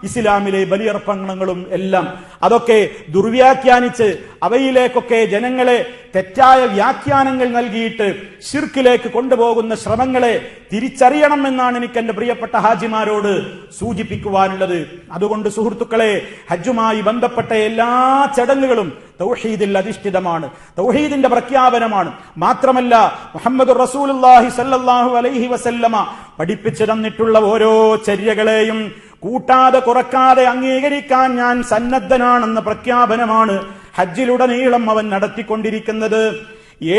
ഇസ്ലാമിലെ ബലിയർപ്പണങ്ങളും എല്ലാം. അതൊക്കെ ദുർവ്യാഖ്യാനിച്ച് അവയിലേക്കൊക്കെ ജനങ്ങളെ തെറ്റായ വ്യാഖ്യാനങ്ങൾ നൽകിയിട്ട് ശിർക്കിലേക്ക് കൊണ്ടുപോകുന്ന ശ്രമങ്ങളെ തിരിച്ചറിയണമെന്നാണ് എനിക്ക് എന്റെ പ്രിയപ്പെട്ട ഹാജിമാരോട് സൂചിപ്പിക്കുവാനുള്ളത്. അതുകൊണ്ട് സുഹൃത്തുക്കളെ, ഹജ്ജുമായി ബന്ധപ്പെട്ട എല്ലാ ചടങ്ങുകളും തൗഹീദിൽ അധിഷ്ഠിതമാണ്, തൗഹീദിന്റെ പ്രഖ്യാപനമാണ്. മാത്രമല്ല മുഹമ്മദ് റസൂലുള്ളാഹി സ്വല്ലല്ലാഹു അലൈഹി വസല്ലമ പഠിപ്പിച്ചു തന്നിട്ടുള്ള ഓരോ ചര്യകളെയും കൂട്ടാതെ കുറക്കാതെ അംഗീകരിക്കാൻ ഞാൻ സന്നദ്ധനാണെന്ന പ്രഖ്യാപനമാണ് ഹജ്ജിലുടനീളം അവൻ നടത്തിക്കൊണ്ടിരിക്കുന്നത്.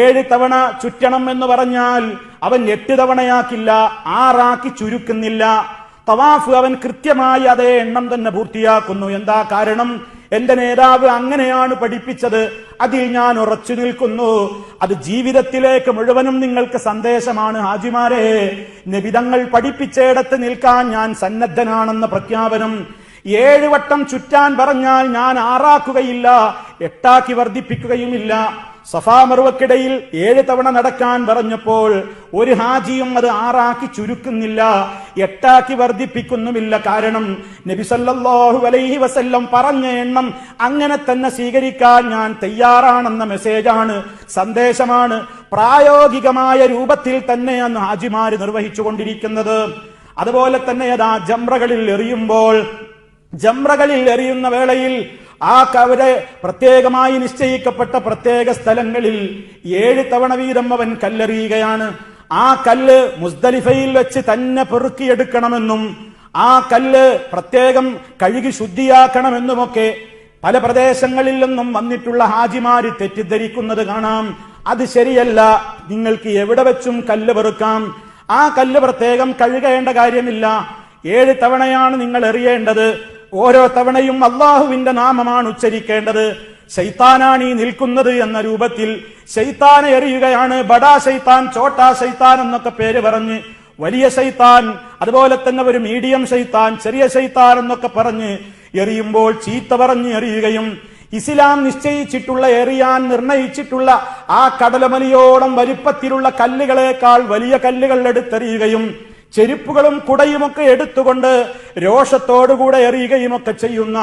7 തവണ ചുറ്റണം എന്ന് പറഞ്ഞാൽ അവൻ 8 തവണയാക്കില്ല, 6 ചുരുക്കുന്നില്ല. തവാഫ് അവൻ കൃത്യമായി അതേ എണ്ണം തന്നെ പൂർത്തിയാക്കുന്നു. എന്താ കാരണം? എന്റെ നേതാവ് അങ്ങനെയാണ് പഠിപ്പിച്ചത്, അതിൽ ഞാൻ ഉറച്ചു നിൽക്കുന്നു. അത് ജീവിതത്തിലേക്ക് മുഴുവനും നിങ്ങൾക്ക് സന്ദേശമാണ്. ഹാജിമാരെ, നബിതങ്ങൾ പഠിപ്പിച്ചയിടത്ത് നിൽക്കാൻ ഞാൻ സന്നദ്ധനാണെന്ന പ്രഖ്യാപനം. 7 വട്ടം ചുറ്റാൻ പറഞ്ഞാൽ ഞാൻ 6 8 വർദ്ധിപ്പിക്കുകയുമില്ല. സഫാ മർവക്കിടയിൽ 7 തവണ നടക്കാൻ പറഞ്ഞപ്പോൾ ഒരു ഹാജിയും അത് 6 ചുരുക്കുന്നില്ല, 8 വർദ്ധിപ്പിക്കുന്നുമില്ല. കാരണം നബി സല്ലല്ലാഹു അലൈഹി വസല്ലം പറഞ്ഞ എണ്ണം അങ്ങനെ തന്നെ സ്വീകരിക്കാൻ ഞാൻ തയ്യാറാണെന്ന മെസ്സേജാണ്, സന്ദേശമാണ്. പ്രായോഗികമായ രൂപത്തിൽ തന്നെയാണ് ഹാജിമാര് നിർവഹിച്ചുകൊണ്ടിരിക്കുന്നത്. അതുപോലെ തന്നെ അതാ ജംറകളിൽ എറിയുന്ന വേളയിൽ ആ കവരെ പ്രത്യേകമായി നിശ്ചയിക്കപ്പെട്ട പ്രത്യേക സ്ഥലങ്ങളിൽ 7 തവണ വീതം അവൻ കല്ലെറിയുകയാണ്. ആ കല്ല് മുസ്ദലിഫയിൽ വെച്ച് തന്നെ പെറുക്കിയെടുക്കണമെന്നും ആ കല്ല് പ്രത്യേകം കഴുകി ശുദ്ധിയാക്കണമെന്നുമൊക്കെ പല പ്രദേശങ്ങളിൽ നിന്നും വന്നിട്ടുള്ള ഹാജിമാര് തെറ്റിദ്ധരിക്കുന്നത് കാണാം. അത് ശരിയല്ല. നിങ്ങൾക്ക് എവിടെ വെച്ചും കല്ല് പെറുക്കാം. ആ കല്ല് പ്രത്യേകം കഴുകേണ്ട കാര്യമില്ല. 7 തവണയാണ് നിങ്ങൾ എറിയേണ്ടത്. ഓരോ തവണയും അള്ളാഹുവിന്റെ നാമമാണ് ഉച്ചരിക്കേണ്ടത്. ശൈത്താനാണ് ഈ നിൽക്കുന്നത് എന്ന രൂപത്തിൽ ശൈത്താനെ എറിയുകയാണ്. ബഡാ ശൈത്താൻ, ചോട്ടാ ശൈത്താൻ എന്നൊക്കെ പേര് പറഞ്ഞ്, വലിയ ശൈത്താൻ, അതുപോലെ തന്നെ ഒരു മീഡിയം ശൈത്താൻ, ചെറിയ ശൈത്താൻ എന്നൊക്കെ പറഞ്ഞ് എറിയുമ്പോൾ ചീത്ത പറഞ്ഞ് എറിയുകയും ഇസ്ലാം നിശ്ചയിച്ചിട്ടുള്ള എറിയാൻ നിർണയിച്ചിട്ടുള്ള ആ കടലമലിയോളം വലിപ്പത്തിലുള്ള കല്ലുകളേക്കാൾ വലിയ കല്ലുകൾ എടുത്തെറിയുകയും ചെരുപ്പുകളും കുടയുമൊക്കെ എടുത്തുകൊണ്ട് രോഷത്തോടുകൂടെ എറിയുകയുമൊക്കെ ചെയ്യുന്ന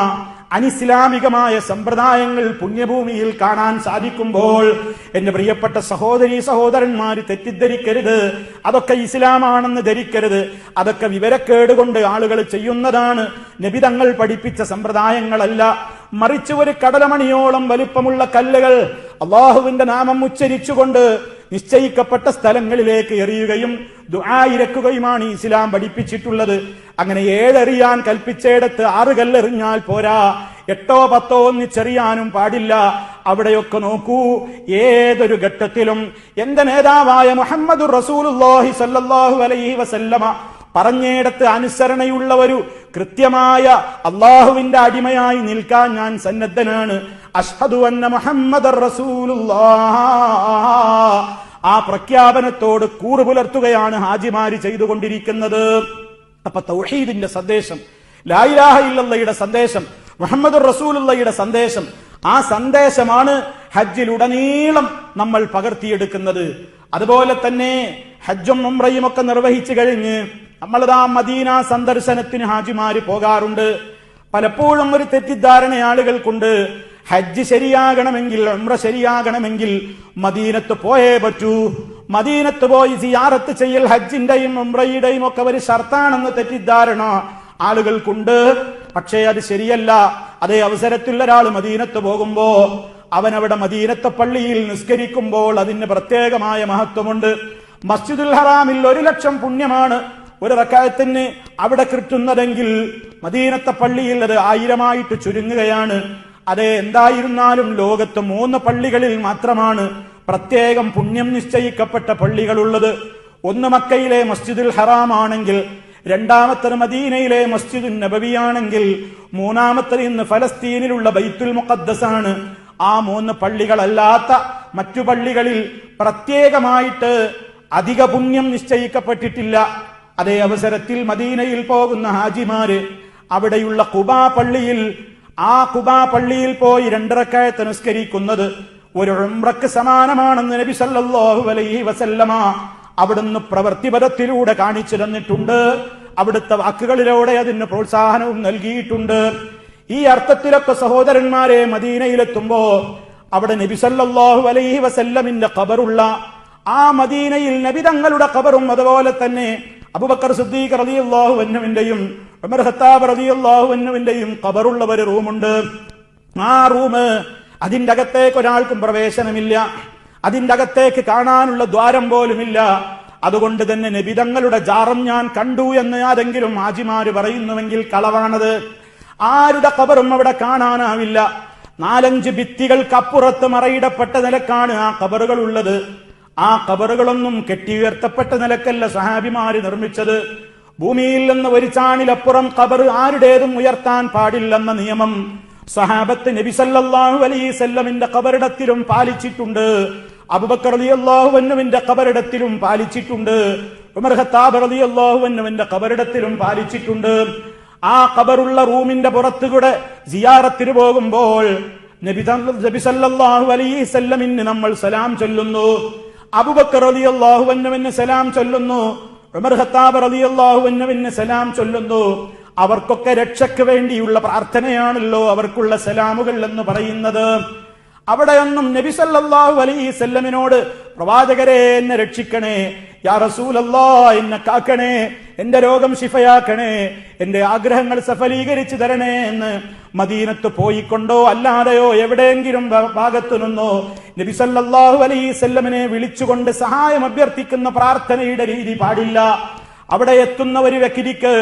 അനിസ്ലാമികമായ സമ്പ്രദായങ്ങൾ പുണ്യഭൂമിയിൽ കാണാൻ സാധിക്കുമ്പോൾ എന്റെ പ്രിയപ്പെട്ട സഹോദരന്മാര് തെറ്റിദ്ധരിക്കരുത്. അതൊക്കെ ഇസ്ലാമാണെന്ന് ധരിക്കരുത്. അതൊക്കെ വിവരക്കേട് കൊണ്ട് ആളുകൾ ചെയ്യുന്നതാണ്. നബി തങ്ങൾ പഠിപ്പിച്ച സമ്പ്രദായങ്ങളല്ല. മറിച്ച് ഒരു കടലമണിയോളം വലിപ്പമുള്ള കല്ലുകൾ അള്ളാഹുവിന്റെ നാമം ഉച്ചരിച്ചുകൊണ്ട് നിശ്ചയിക്കപ്പെട്ട സ്ഥലങ്ങളിലേക്ക് എറിയുകയും ദുആ ഇരക്കുകയുമാണ് ഇസ്ലാം പഠിപ്പിച്ചിട്ടുള്ളത്. അങ്ങനെ 7 എറിയാൻ കൽപ്പിച്ചയിടത്ത് 6 കല്ലെറിഞ്ഞാൽ പോരാ, 8 10 ഒന്നിച്ചെറിയാനും പാടില്ല. അവിടെയൊക്കെ നോക്കൂ, ഏതൊരു ഘട്ടത്തിലും എന്റെ നേതാവായ മുഹമ്മദുർ റസൂലുള്ളാഹി സ്വല്ലല്ലാഹു അലൈഹി വസല്ലമ പറഞ്ഞയിടത്ത് അനുസരണയുള്ള ഒരു കൃത്യമായ അള്ളാഹുവിന്റെ അടിമയായി നിൽക്കാൻ ഞാൻ സന്നദ്ധനാണ്. അഷ്ഹദു അന്ന മുഹമ്മദർ റസൂലുള്ളാഹ്, ആ പ്രഖ്യാപനത്തോട് കൂറ് പുലർത്തുകയാണ് ഹാജിമാര് ചെയ്തുകൊണ്ടിരിക്കുന്നത്. അപ്പൊ തൗഹീദിന്റെ സന്ദേശം, ലാ ഇലാഹ ഇല്ലല്ലാഹയുടെ സന്ദേശം, മുഹമ്മദുർ റസൂലുള്ളാഹിയുടെ സന്ദേശം, ആ സന്ദേശമാണ് ഹജ്ജിലുടനീളം നമ്മൾ പകർത്തിയെടുക്കുന്നത്. അതുപോലെ തന്നെ ഹജ്ജും ഉംറയും ഒക്കെ നിർവഹിച്ചു കഴിഞ്ഞ് നമ്മളിതാ മദീന സന്ദർശനത്തിന് ഹാജിമാര് പോകാറുണ്ട്. പലപ്പോഴും ഒരു തെറ്റിദ്ധാരണ ആളുകൾക്കുണ്ട്, ഹജ്ജ് ശരിയാകണമെങ്കിൽ, ഉംറ ശരിയാകണമെങ്കിൽ മദീനത്ത് പോയേ പറ്റൂ, മദീനത്ത് പോയി സിയാറത്ത് ചെയ്യൽ ഹജ്ജിന്റെയും ഉംറയുടെയും ഒക്കെ ഒരു ഷർത്താണെന്ന് തെറ്റിദ്ധാരണ ആളുകൾക്കുണ്ട്. പക്ഷേ അത് ശരിയല്ല. അതേ അവസരത്തിൽ ഒരാൾ മദീനത്ത് പോകുമ്പോ അവനവിടെ മദീനത്തെ പള്ളിയിൽ നിസ്കരിക്കുമ്പോൾ അതിന് പ്രത്യേകമായ മഹത്വമുണ്ട്. മസ്ജിദുൽ ഹറാമിൽ 1,00,000 പുണ്യമാണ് ഒരു റക്അത്തിന് അവിടെ കിട്ടുന്നതെങ്കിൽ മദീനത്തെ പള്ളിയിൽ അത് 1000ആയിട്ട് ചുരുങ്ങുകയാണ്. അതെ, എന്തായിരുന്നാലും ലോകത്ത് 3 പള്ളികളിൽ മാത്രമാണ് പ്രത്യേകം പുണ്യം നിശ്ചയിക്കപ്പെട്ട പള്ളികളുള്ളത്. ഒന്ന് മക്കയിലെ മസ്ജിദുൽ ഹറാം ആണെങ്കിൽ, രണ്ടാമത്തത് മദീനയിലെ മസ്ജിദുൻ നബവിയാണെങ്കിൽ, മൂന്നാമത്തത് ഇന്ന് ഫലസ്തീനിലുള്ള ബൈത്തുൽ മുഖദ്ദസ് ആണ്. ആ 3 പള്ളികളല്ലാത്ത മറ്റു പള്ളികളിൽ പ്രത്യേകമായിട്ട് അധിക പുണ്യം നിശ്ചയിക്കപ്പെട്ടിട്ടില്ല. അതേ അവസരത്തിൽ മദീനയിൽ പോകുന്ന ഹാജിമാര് അവിടെയുള്ള ഖുബാ പള്ളിയിൽ, ആ ഖുബാ പള്ളിയിൽ പോയി 2 റക്അത്ത് നിസ്കരിക്കുന്നത് ഒരു ഉംറക്ക് സമാനമാണെന്ന് നബി സല്ലല്ലാഹു അലൈഹി വസല്ലമ അവിടുന്ന് പ്രവൃത്തിപഥത്തിലൂടെ കാണിച്ചു തന്നിട്ടുണ്ട്. അവിടുത്തെ വാക്കുകളിലൂടെ അതിന് പ്രോത്സാഹനവും നൽകിയിട്ടുണ്ട്. ഈ അർത്ഥത്തിലൊക്കെ സഹോദരന്മാരെ, മദീനയിലെത്തുമ്പോ അവിടെ നബി സല്ലല്ലാഹു അലൈഹി വസല്ലമിന്റെ ഖബറുള്ള ആ മദീനയിൽ നബി തങ്ങളുടെ ഖബറും അതുപോലെ തന്നെ അബൂബക്കർ സിദ്ദീഖ് റളിയല്ലാഹു അൻഹുവിന്റെയും ഉമർ ഖത്താബ് റളിയല്ലാഹു അൻഹുവിന്റെയും ഖബറുള്ള ഒരു റൂമുണ്ട്. ആ റൂം, അതിന്റെ അകത്തേക്ക് ഒരാൾക്കും പ്രവേശനമില്ല, അതിന്റെ അകത്തേക്ക് കാണാനുള്ള ദ്വാരം പോലുമില്ല. അതുകൊണ്ട് തന്നെ നബി തങ്ങളുടെ ജാറം ഞാൻ കണ്ടു എന്ന് ആരെങ്കിലും ഹാജിമാര് പറയുന്നുവെങ്കിൽ കളവാണത്. ആരുടെ ഖബറും അവിടെ കാണാനാവില്ല. 4-5 ഭിത്തികൾക്കപ്പുറത്ത് മറയിടപ്പെട്ട നിലക്കാണ് ആ ഖബറുകൾ ഉള്ളത്. ആ ഖബറുകളൊന്നും കെട്ടിയുയർത്തപ്പെട്ട നിലക്കല്ല സഹാബിമാര് നിർമ്മിച്ചത്. ഭൂമിയിൽ നിന്ന് ഒരു ചാണിലപ്പുറം ഖബർ ആരുടേതും ഉയർത്താൻ പാടില്ലെന്ന നിയമം സഹാബത്ത് നബി സല്ലല്ലാഹു അലൈഹി വസല്ലമിന്റെ ഖബറിടത്തിലും പാലിച്ചിട്ടുണ്ട്. അബൂബക്കർ റളിയല്ലാഹു അൻഹുവിന്റെ ഖബറിടത്തിലും പാലിച്ചിട്ടുണ്ട്. ഉമർ ഖത്താബ് റളിയല്ലാഹു അൻഹുവിന്റെ ഖബറിടത്തിലും പാലിച്ചിട്ടുണ്ട്. ആ ഖബറുള്ള റൂമിന്റെ പുറത്തുകൂടെ സിയാറത്തിന് പോകുമ്പോൾ നബി സല്ലല്ലാഹു അലൈഹി വസല്ലമിന് നമ്മൾ സലാം ചൊല്ലുന്നു. അബൂബക്കർ റളിയല്ലാഹു അൻഹുവിന് സലാം ചൊല്ലുന്നു. ഉമർ ഖത്താബ് റളിയല്ലാഹു അൻഹുവിന് സലാം ചൊല്ലുന്നു. അവർക്കൊക്കെ രക്ഷയ്ക്ക് വേണ്ടിയുള്ള പ്രാർത്ഥനയാണല്ലോ അവർക്കുള്ള സലാമുകൾ എന്ന് പറയുന്നത്. അവിടെയൊന്നും നബി സല്ലല്ലാഹു അലൈഹി വസല്ലമിനോട് പ്രവാചകരെ എന്നെ രക്ഷിക്കണേ, യാ റസൂലല്ലാഹ് എന്നെ കാക്കണേ, എന്റെ രോഗം ശിഫയാക്കണേ, എന്റെ ആഗ്രഹങ്ങൾ സഫലീകരിച്ചു തരണേ എന്ന് മദീനത്ത് പോയിക്കൊണ്ടോ അല്ലാതെയോ എവിടെയെങ്കിലും ഭാഗത്തു നിന്നോ നബി സല്ലല്ലാഹു അലൈഹി വസല്ലമിനെ വിളിച്ചുകൊണ്ട് സഹായം അഭ്യർത്ഥിക്കുന്ന പ്രാർത്ഥനയുടെ രീതി പാടില്ല. അവിടെ എത്തുന്ന ഒരു വ്യക്തിക്ക്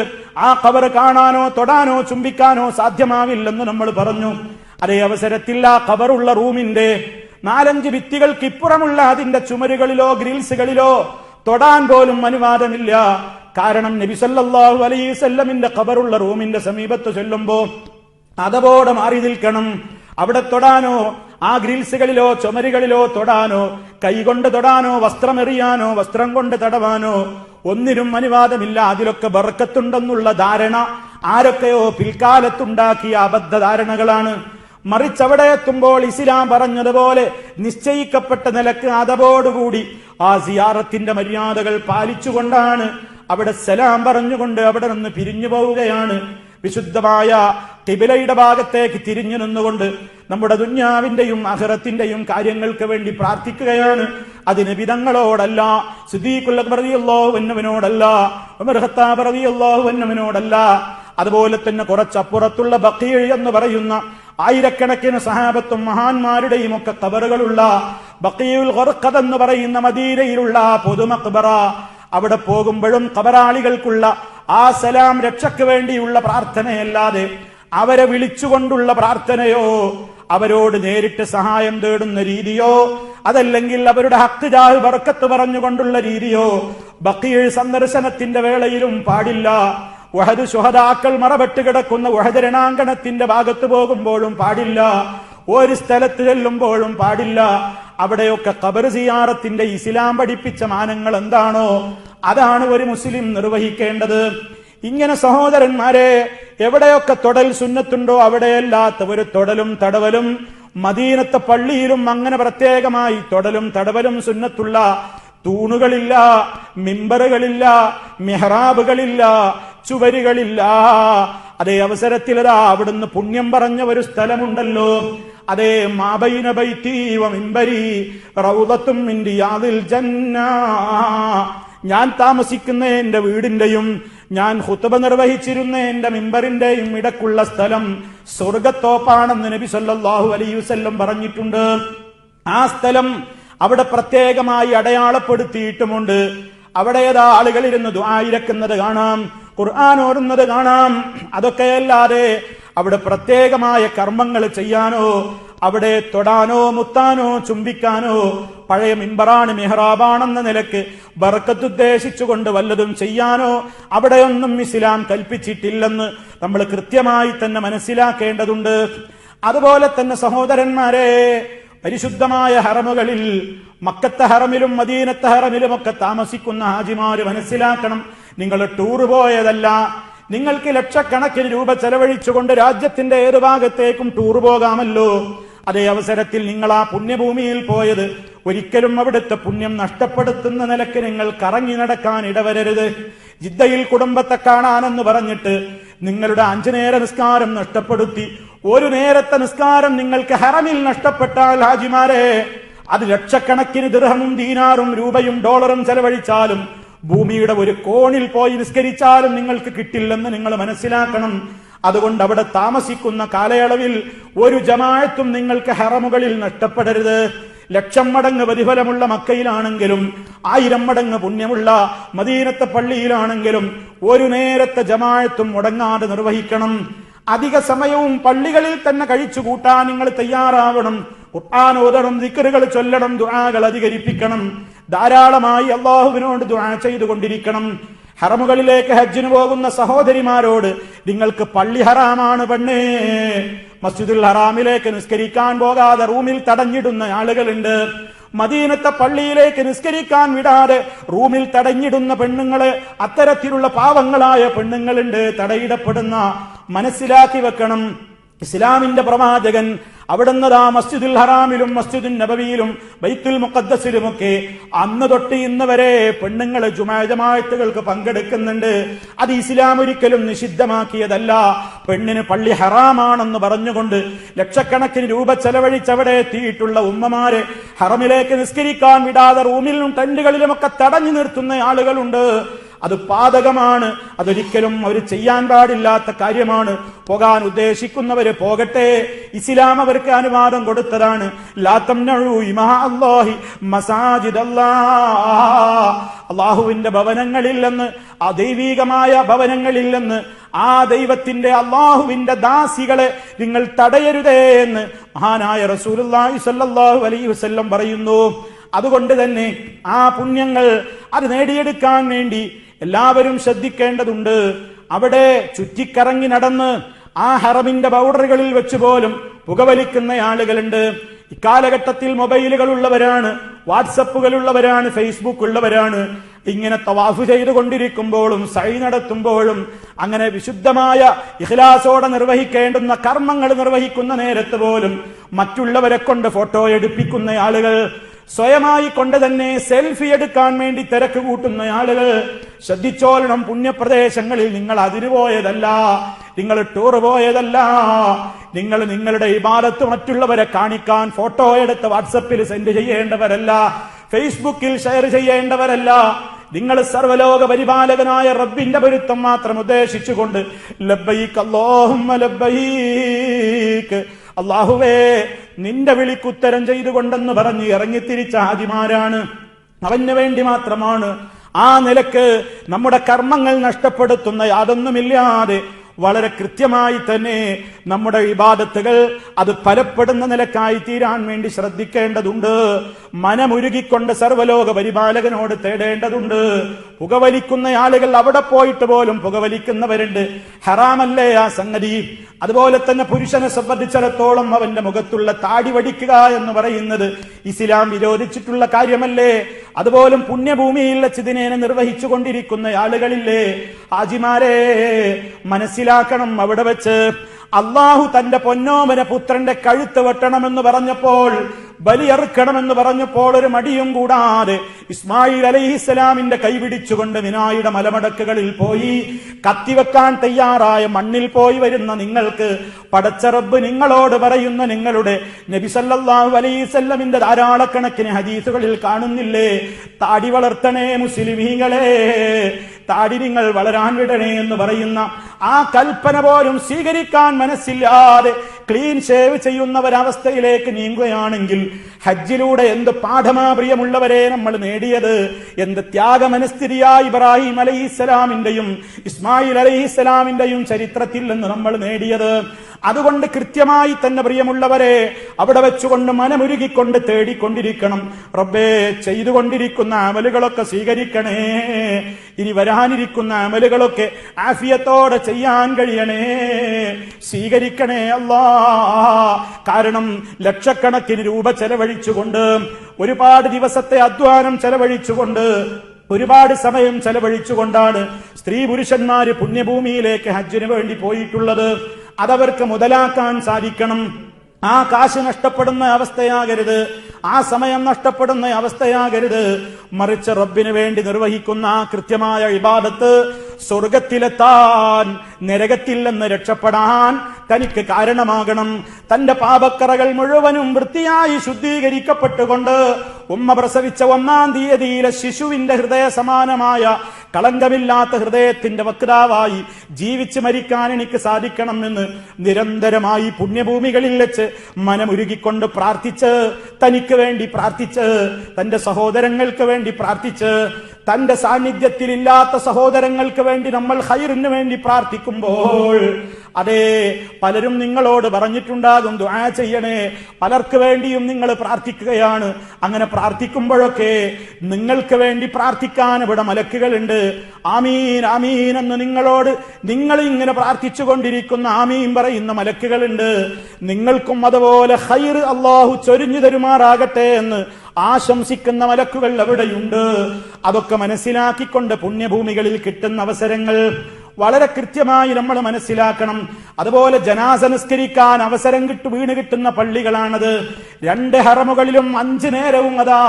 ആ ഖബർ കാണാനോ തൊടാനോ ചുംബിക്കാനോ സാധ്യമാവില്ലെന്ന് നമ്മൾ പറഞ്ഞു. അതേ അവസരത്തിൽ ആ ഖബറുള്ള റൂമിന്റെ 4-5 ഭിത്തികൾക്ക് ഇപ്പുറമുള്ള അതിന്റെ ചുമരുകളിലോ ഗ്രിൽസുകളിലോ തൊടാൻ പോലും അനുവാദമില്ല. കാരണം നബി സല്ലല്ലാഹു അലൈഹി വസല്ലമിന്റെ ഖബറുള്ള റൂമിന്റെ സമീപത്ത് ചെല്ലുമ്പോ അതോടെ മാറി നിൽക്കണം. അവിടെ തൊടാനോ ആ ഗ്രിൽസുകളിലോ ചുമരുകളിലോ തൊടാനോ കൈകൊണ്ട് തൊടാനോ വസ്ത്രമെറിയാനോ വസ്ത്രം കൊണ്ട് തടവാനോ ഒന്നിനും അനുവാദമില്ല. അതിലൊക്കെ ബർക്കത്തുണ്ടെന്നുള്ള ധാരണ ആരൊക്കെയോ പിൽക്കാലത്തുണ്ടാക്കിയ അബദ്ധ ധാരണകളാണ്. മറിച്ച് അവിടെ എത്തുമ്പോൾ ഇസ്ലാം പറഞ്ഞതുപോലെ നിശ്ചയിക്കപ്പെട്ട നിലക്ക് അതോടുകൂടി ആ സിയാറത്തിന്റെ മര്യാദകൾ പാലിച്ചുകൊണ്ടാണ് അവിടെ സലാം പറഞ്ഞുകൊണ്ട് അവിടെ നിന്ന് പിരിഞ്ഞു പോവുകയാണ്. വിശുദ്ധമായ ഖിബലയുടെ ഭാഗത്തേക്ക് തിരിഞ്ഞു നിന്നുകൊണ്ട് നമ്മുടെ ദുന്യാവിന്റെയും ആഖിറത്തിന്റെയും കാര്യങ്ങൾക്ക് വേണ്ടി പ്രാർത്ഥിക്കുകയാണ്. അതിന് വിധങ്ങളോടല്ല, സിദ്ദീഖുൽ അക്ബർ റളിയല്ലാഹു അൻഹുവിനോടല്ല, ഉമർ ഖത്താബ് റളിയല്ലാഹു അൻഹുവിനോടല്ല. അതുപോലെ തന്നെ കുറച്ചപ്പുറത്തുള്ള ബഖീ എന്ന് പറയുന്ന ആയിരക്കണക്കിന് സഹാബത്തും മഹാന്മാരുടെയും ഒക്കെ ഖബറുകളുള്ള ബഖീഉൽ ഖർഖദ് എന്ന് പറയുന്ന മദീനയിലുള്ള പൊതു മഖ്ബറ, അവിടെ പോകുമ്പോഴും ഖബറാളികൾക്കുള്ള ആ സലാം രക്ഷയ്ക്ക് വേണ്ടിയുള്ള പ്രാർത്ഥനയല്ലാതെ അവരെ വിളിച്ചുകൊണ്ടുള്ള പ്രാർത്ഥനയോ അവരോട് നേരിട്ട് സഹായം തേടുന്ന രീതിയോ അതല്ലെങ്കിൽ അവരുടെ ഹക്ക് ജാഹ് ബർക്കത്ത് പറഞ്ഞുകൊണ്ടുള്ള രീതിയോ ബഖീഉ സന്ദർശനത്തിന്റെ വേളയിലും പാടില്ല. ഉഹദ് ശുഹദാക്കൾ മറപെട്ട് കിടക്കുന്ന ഉഹദ് രണാങ്കണത്തിന്റെ ഭാഗത്ത് പോകുമ്പോഴും പാടില്ല. ഒരു സ്ഥലത്ത് ചെല്ലുമ്പോഴും പാടില്ല. അവിടെയൊക്കെ ഖബർ സിയാറത്തിന്റെ ഇസ്ലാം പഠിപ്പിച്ച മാനങ്ങൾ എന്താണോ അതാണ് ഒരു മുസ്ലിം നിർവഹിക്കേണ്ടത്. ഇങ്ങനെ സഹോദരന്മാരെ, എവിടെയൊക്കെ തൊടൽ സുന്നത്തുണ്ടോ അവിടെയല്ലാത്ത ഒരു തൊടലും തടവലും മദീനത്തെ പള്ളിയിലും അങ്ങനെ പ്രത്യേകമായി തൊടലും തടവലും സുന്നത്തുള്ള തൂണുകളില്ല, മിമ്പറുകളില്ല, മിഹ്റാബുകളില്ല, ചുവരുകളില്ല. അതേ അവസരത്തിൽ അവിടുന്ന് പുണ്യം പറഞ്ഞ ഒരു സ്ഥലമുണ്ടല്ലോ, അതേ മാബൈന ബൈതി വ മിമ്പരി റൗദത്തും മിൻ റിയാദിൽ ജന്ന, ഞാൻ താമസിക്കുന്ന എന്റെ വീടിന്റെയും ഞാൻ ഖുത്ബ നിർവഹിച്ചിരുന്ന എന്റെ മിമ്പറിന്റെയും ഇടക്കുള്ള സ്ഥലം സ്വർഗത്തോപ്പാണെന്ന് നബി സല്ലല്ലാഹു അലൈഹി വസല്ലം പറഞ്ഞിട്ടുണ്ട്. ആ സ്ഥലം അവിടെ പ്രത്യേകമായി അടയാളപ്പെടുത്തിയിട്ടുമുണ്ട്. അവിടെ ഏതാ ആളുകൾ ഇരുന്ന് ദുആ ഇരക്കുന്നത് കാണാം, ഖുർആൻ ഓതുന്നത് കാണാം. അതൊക്കെയല്ലാതെ അവിടെ പ്രത്യേകമായ കർമ്മങ്ങൾ ചെയ്യാനോ അവിടെ തൊടാനോ മുത്താനോ ചുംബിക്കാനോ പഴയ മിമ്പറാണ് മിഹ്റാബാണെന്ന നിലക്ക് ബർക്കത്ത് ഉദ്ദേശിച്ചുകൊണ്ട് വല്ലതും ചെയ്യാനോ അവിടെയൊന്നും ഇസ്ലാം കൽപ്പിച്ചിട്ടില്ലെന്ന് നമ്മൾ കൃത്യമായി തന്നെ മനസ്സിലാക്കേണ്ടതുണ്ട്. അതുപോലെ തന്നെ സഹോദരന്മാരെ, പരിശുദ്ധമായ ഹറമുകളിൽ മക്കത്തെ ഹറമിലും മദീനത്തെ ഹറമിലും ഒക്കെ താമസിക്കുന്ന ഹാജിമാര് മനസ്സിലാക്കണം, നിങ്ങൾ ടൂർ പോയതല്ല. നിങ്ങൾക്ക് ലക്ഷക്കണക്കിന് രൂപ ചെലവഴിച്ചുകൊണ്ട് രാജ്യത്തിന്റെ ഏത് ഭാഗത്തേക്കും ടൂർ പോകാമല്ലോ. അതേ അവസരത്തിൽ നിങ്ങൾ ആ പുണ്യഭൂമിയിൽ പോയത് ഒരിക്കലും അവിടുത്തെ പുണ്യം നഷ്ടപ്പെടുത്തുന്ന നിലയ്ക്ക് നിങ്ങൾ കറങ്ങി നടക്കാൻ ഇടവരരുത്. ജിദ്ദയിൽ കുടുംബത്തെ കാണാനെന്ന് പറഞ്ഞിട്ട് നിങ്ങളുടെ 5 നേര നിസ്കാരം നഷ്ടപ്പെടുത്തി ഒരു നേരത്തെ നിസ്കാരം നിങ്ങൾക്ക് ഹറമിൽ നഷ്ടപ്പെട്ടാൽ ഹാജിമാരെ, അത് ലക്ഷക്കണക്കിന് ദിർഹമും ദീനാറും രൂപയും ഡോളറും ചെലവഴിച്ചാലും ഭൂമിയുടെ ഒരു കോണിൽ പോയി നിസ്കരിച്ചാലും നിങ്ങൾക്ക് കിട്ടില്ലെന്ന് നിങ്ങൾ മനസ്സിലാക്കണം. അതുകൊണ്ട് അവിടെ താമസിക്കുന്ന കാലയളവിൽ ഒരു ജമാഅത്തും നിങ്ങൾക്ക് ഹറമുകളിൽ നഷ്ടപ്പെടരുത്. 1,00,000 മടങ്ങ് പ്രതിഫലമുള്ള മക്കയിലാണെങ്കിലും 1000 മടങ്ങ് പുണ്യമുള്ള മദീനത്തെ പള്ളിയിലാണെങ്കിലും ഒരു നേരത്തെ ജമാഅത്തും മുടങ്ങാതെ നിർവഹിക്കണം. അധിക സമയവും പള്ളികളിൽ തന്നെ കഴിച്ചു കൂട്ടാൻ നിങ്ങൾ തയ്യാറാവണം. ഖുർആൻ ഓതണം, ദിക്റുകൾ ചൊല്ലണം, ദുആകൾ അധികരിപ്പിക്കണം. ധാരാളമായി അല്ലാഹുവിനോട് ദുആ ചെയ്തുകൊണ്ടിരിക്കണം. ഹറമുകളിലേക്ക് ഹജ്ജിന് പോകുന്ന സഹോദരിമാരോട്, നിങ്ങൾക്ക് പള്ളി ഹറാമാണ് പെണ്ണേ. മസ്ജിദുൽ ഹറാമിലേക്ക് നിസ്കരിക്കാൻ പോകാതെ റൂമിൽ തടഞ്ഞിടുന്ന ആളുകളുണ്ട്. മദീനത്തെ പള്ളിയിലേക്ക് നിസ്കരിക്കാൻ വിടാതെ റൂമിൽ തടഞ്ഞിടുന്ന പെണ്ണുങ്ങള്, അത്തരത്തിലുള്ള പാവങ്ങളായ പെണ്ണുങ്ങളുണ്ട്, തടയിടപ്പെടുന്ന. മനസ്സിലാക്കി വെക്കണം, ഇസ്ലാമിന്റെ പ്രവാചകൻ അവിടുന്ന് മസ്ജിദുൽ ഹറാമിലും മസ്ജിദുൽ നബവിയിലും ബൈത്തുൽ മുഖദ്ദസിലുമൊക്കെ അന്ന് തൊട്ട് ഇന്ന് വരെ പെണ്ണുങ്ങൾ ജമാഅത്തുകൾക്ക് പങ്കെടുക്കുന്നുണ്ട്. അത് ഇസ്ലാം ഒരിക്കലും നിഷിദ്ധമാക്കിയതല്ല. പെണ്ണിന് പള്ളി ഹറാമാണെന്ന് പറഞ്ഞുകൊണ്ട് ലക്ഷക്കണക്കിന് രൂപ ചെലവഴിച്ചവിടെ എത്തിയിട്ടുള്ള ഉമ്മമാരെ ഹറമിലേക്ക് നിസ്കരിക്കാൻ വിടാതെ റൂമിലും ടെന്റുകളിലുമൊക്കെ തടഞ്ഞു നിർത്തുന്ന ആളുകളുണ്ട്. അത് പാതകമാണ്. അതൊരിക്കലും അവർ ചെയ്യാൻ പാടില്ലാത്ത കാര്യമാണ്. പോകാൻ ഉദ്ദേശിക്കുന്നവര് പോകട്ടെ, ഇസ്ലാം അവർക്ക് അനുവാദം കൊടുത്തതാണ്. ലാ തംനഉ ഇമാ അല്ലാഹി മസാജിദല്ലാഹ്, അല്ലാഹുവിന്റെ ഭവനങ്ങളിൽ നിന്ന്, ആ ദൈവികമായ ഭവനങ്ങളിൽ നിന്ന്, ആ ദൈവത്തിന്റെ അല്ലാഹുവിന്റെ ദാസികളെ നിങ്ങൾ തടയരുതേ എന്ന് മഹാനായ റസൂലുള്ളാഹി സ്വല്ലല്ലാഹു അലൈഹി വസല്ലം പറയുന്നു. അതുകൊണ്ട് തന്നെ ആ പുണ്യങ്ങൾ അത് നേടിയെടുക്കാൻ വേണ്ടി എല്ലാവരും ശ്രദ്ധിക്കേണ്ടതുണ്ട്. അവിടെ ചുറ്റിക്കറങ്ങി നടന്ന് ആ ഹറമിന്റെ ബൗണ്ടറികളിൽ വെച്ച് പോലും പുകവലിക്കുന്ന ആളുകളുണ്ട്. ഇക്കാലഘട്ടത്തിൽ മൊബൈലുകൾ ഉള്ളവരാണ്, വാട്സപ്പുകൾ ഉള്ളവരാണ്, ഫേസ്ബുക്ക് ഉള്ളവരാണ്. ഇങ്ങനെ തവാഫ് ചെയ്തുകൊണ്ടിരിക്കുമ്പോഴും സഈ നടത്തുമ്പോഴും അങ്ങനെ വിശുദ്ധമായ ഇഖ്ലാസോടെ നിർവഹിക്കേണ്ടുന്ന കർമ്മങ്ങൾ നിർവഹിക്കുന്ന നേരത്ത് പോലും മറ്റുള്ളവരെ കൊണ്ട് ഫോട്ടോ എടുപ്പിക്കുന്ന ആളുകൾ, സ്വയമായി കൊണ്ട് തന്നെ സെൽഫി എടുക്കാൻ വേണ്ടി തിരക്ക് കൂട്ടുന്ന ആളുകൾ, ശ്രദ്ധിച്ചോളണം. പുണ്യപ്രദേശങ്ങളിൽ നിങ്ങൾ അതിന് പോയതല്ല, നിങ്ങൾ ടൂർ പോയതല്ല. നിങ്ങൾ നിങ്ങളുടെ ഇബാദത്ത് മറ്റുള്ളവരെ കാണിക്കാൻ ഫോട്ടോ എടുത്ത് വാട്സപ്പിൽ സെൻഡ് ചെയ്യേണ്ടവരല്ല, ഫേസ്ബുക്കിൽ ഷെയർ ചെയ്യേണ്ടവരല്ല. നിങ്ങൾ സർവ്വലോക പരിപാലകനായ റബ്ബിന്റെ പൊരുത്തം മാത്രം ഉദ്ദേശിച്ചുകൊണ്ട് ലബ്ബൈക് അല്ലാഹുമ്മ ലബ്ബൈക് അല്ലാഹുവേ നിന്റെ വിളിക്കുത്തരം ചെയ്തുകൊണ്ടെന്ന് പറഞ്ഞ് ഇറങ്ങിത്തിരിച്ച ഹാജിമാരാണ്. അവന് വേണ്ടി മാത്രമാണ്. ആ നിലക്ക് നമ്മുടെ കർമ്മങ്ങൾ നഷ്ടപ്പെടുത്തുന്ന യാതൊന്നുമില്ലാതെ വളരെ കൃത്യമായി തന്നെ നമ്മുടെ ഇബാദത്തുകൾ അത് ഫലപ്പെടുന്ന നിലക്കായി തീരാൻ വേണ്ടി ശ്രദ്ധിക്കേണ്ടതുണ്ട്. മനമുരുകിക്കൊണ്ട് സർവ്വലോക പരിപാലകനോട് തേടേണ്ടതുണ്ട്. പുകവലിക്കുന്ന ആളുകൾ അവിടെ പോയിട്ട് പോലും പുകവലിക്കുന്നവരുണ്ട്. ഹറാമല്ലേ ആ സംഗതി? അതുപോലെ തന്നെ പുരുഷനെ സംബന്ധിച്ചിടത്തോളം അവന്റെ മുഖത്തുള്ള താടി വടിക്കുക എന്ന് പറയുന്നത് ഇസ്ലാം വിരോധിച്ചിട്ടുള്ള കാര്യമല്ലേ? അതുപോലും പുണ്യഭൂമിയിൽ വെച്ച് ഇതിനെ നിർവഹിച്ചു കൊണ്ടിരിക്കുന്ന ആളുകളില്ലേ? ഹാജിമാരെ മനസ്സിലാക്കണം, അവിടെ വെച്ച് അള്ളാഹു തന്റെ പൊന്നോമന പുത്രന്റെ കഴുത്ത് വെട്ടണമെന്ന് പറഞ്ഞപ്പോൾ, ബലിയറുക്കണമെന്ന് പറഞ്ഞപ്പോൾ ഒരു മടിയും കൂടാതെ ഇസ്മായിൽ അലൈഹിസ്സലാമിന്റെ കൈപിടിച്ചുകൊണ്ട് മിനായുടെ മലമടക്കുകളിൽ പോയി കത്തിവെക്കാൻ തയ്യാറായ മണ്ണിൽ പോയി വരുന്ന നിങ്ങൾക്ക് പടച്ച റബ്ബ് നിങ്ങളോട് പറയുന്ന നിങ്ങളുടെ നബി സല്ലല്ലാഹു അലൈഹി വസല്ലമിന്റെ ധാരാളക്കണക്കിന് ഹദീസുകളിൽ കാണുന്നില്ലേ? താടി വളർത്തണേ മുസ്ലിമീങ്ങളെ, താടി നിങ്ങൾ വളരാൻ വിടണേ എന്ന് പറയുന്ന ആ കൽപ്പന പോലും സ്വീകരിക്കാൻ മനസ്സില്ലാതെ ക്ലീൻ ഷേവ് ചെയ്യുന്ന ഒരവസ്ഥയിലേക്ക് നീങ്ങുകയാണെങ്കിൽ ഹജ്ജിലൂടെ എന്ത് പാഠമാ പ്രിയമുള്ളവരെ നമ്മൾ നേടിയത്? എന്ത് ത്യാഗമനസ്ഥിതിയാ ഇബ്രാഹിം അലൈഹിസ്സലാമിന്റെയും ഇസ്മായിൽ അലൈഹിസ്സലാമിന്റെയും ചരിത്രത്തിൽ നിന്ന് നമ്മൾ നേടിയത്? അതുകൊണ്ട് കൃത്യമായി തന്നെ പ്രിയമുള്ളവരെ അവിടെ വെച്ചുകൊണ്ട് മനമുരുകിക്കൊണ്ട് തേടിക്കൊണ്ടിരിക്കണം. റബ്ബേ, ചെയ്തുകൊണ്ടിരിക്കുന്ന അമലുകളൊക്കെ സ്വീകരിക്കണേ. ഇനി വരാനിരിക്കുന്ന അമലുകളൊക്കെ ആഫിയത്തോടെ ചെയ്യാൻ കഴിയണേ, സ്വീകരിക്കണേ അല്ലാ. കാരണം ലക്ഷക്കണക്കിന് രൂപ ചെലവഴിച്ചുകൊണ്ട്, ഒരുപാട് ദിവസത്തെ അധ്വാനം ചെലവഴിച്ചുകൊണ്ട്, ഒരുപാട് സമയം ചെലവഴിച്ചുകൊണ്ടാണ് സ്ത്രീ പുരുഷന്മാര് പുണ്യഭൂമിയിലേക്ക് ഹജ്ജിന് വേണ്ടി പോയിട്ടുള്ളത്. അതവർക്ക് മുതലാക്കാൻ സാധിക്കണം. ആ കാശ് നഷ്ടപ്പെടുന്ന അവസ്ഥയാകരുത്, ആ സമയം നഷ്ടപ്പെടുന്ന അവസ്ഥയാകരുത്. മറിച്ച് റബ്ബിന് വേണ്ടി നിർവഹിക്കുന്ന ആ കൃത്യമായ ഇബാദത്ത് സ്വർഗത്തിലെത്താൻ, നരകത്തിൽ നിന്ന് രക്ഷപ്പെടാൻ തനിക്ക് കാരണമാകണം. തന്റെ പാപക്കറകൾ മുഴുവനും വൃത്തിയായി ശുദ്ധീകരിക്കപ്പെട്ടുകൊണ്ട് ഉമ്മ പ്രസവിച്ച 1-ാം തീയതിയിലെ ശിശുവിന്റെ ഹൃദയ സമാനമായ കളങ്കമില്ലാത്ത ഹൃദയത്തിന്റെ വക്താവായി ജീവിച്ച് മരിക്കാൻ എനിക്ക് സാധിക്കണമെന്ന് നിരന്തരമായി പുണ്യഭൂമികളിൽ വെച്ച് മനമുരുകിക്കൊണ്ട് പ്രാർത്ഥിച്ച്, തനിക്ക് വേണ്ടി പ്രാർത്ഥിച്ച്, തന്റെ സഹോദരങ്ങൾക്ക് വേണ്ടി പ്രാർത്ഥിച്ച്, തന്റെ സാന്നിധ്യത്തിലില്ലാത്ത സഹോദരങ്ങൾക്ക് വേണ്ടി നമ്മൾ ഖൈറിന് വേണ്ടി പ്രാർത്ഥിക്കുമ്പോൾ, അതെ, പലരും നിങ്ങളോട് പറഞ്ഞിട്ടുണ്ടാകും ദുആ ചെയ്യണേ, പലർക്ക് വേണ്ടിയും നിങ്ങൾ പ്രാർത്ഥിക്കുകയാണ്. അങ്ങനെ പ്രാർത്ഥിക്കുമ്പോഴൊക്കെ നിങ്ങൾക്ക് വേണ്ടി പ്രാർത്ഥിക്കാൻ ഇവിടെ മലക്കുകളുണ്ട്. ആമീൻ ആമീൻ എന്ന് നിങ്ങൾ ഇങ്ങനെ പ്രാർത്ഥിച്ചു കൊണ്ടിരിക്കുന്ന ആമീൻ പറയുന്ന മലക്കുകളുണ്ട്. നിങ്ങൾക്കും അതുപോലെ ഖൈർ അല്ലാഹു ചൊരിഞ്ഞു തരുമാറാകട്ടെ എന്ന് ആശംസിക്കുന്ന മലക്കുകൾ അവിടെയുണ്ട്. അതൊക്കെ മനസ്സിലാക്കിക്കൊണ്ട് പുണ്യഭൂമികളിൽ കിട്ടുന്ന അവസരങ്ങൾ വളരെ കൃത്യമായി നമ്മൾ മനസ്സിലാക്കണം. അതുപോലെ ജനാസ നിസ്കരിക്കാൻ അവസരം വീണ് കിട്ടുന്ന പള്ളികളാണത്. 2 ഹറമുകളിലും 5 നേരവും അതാ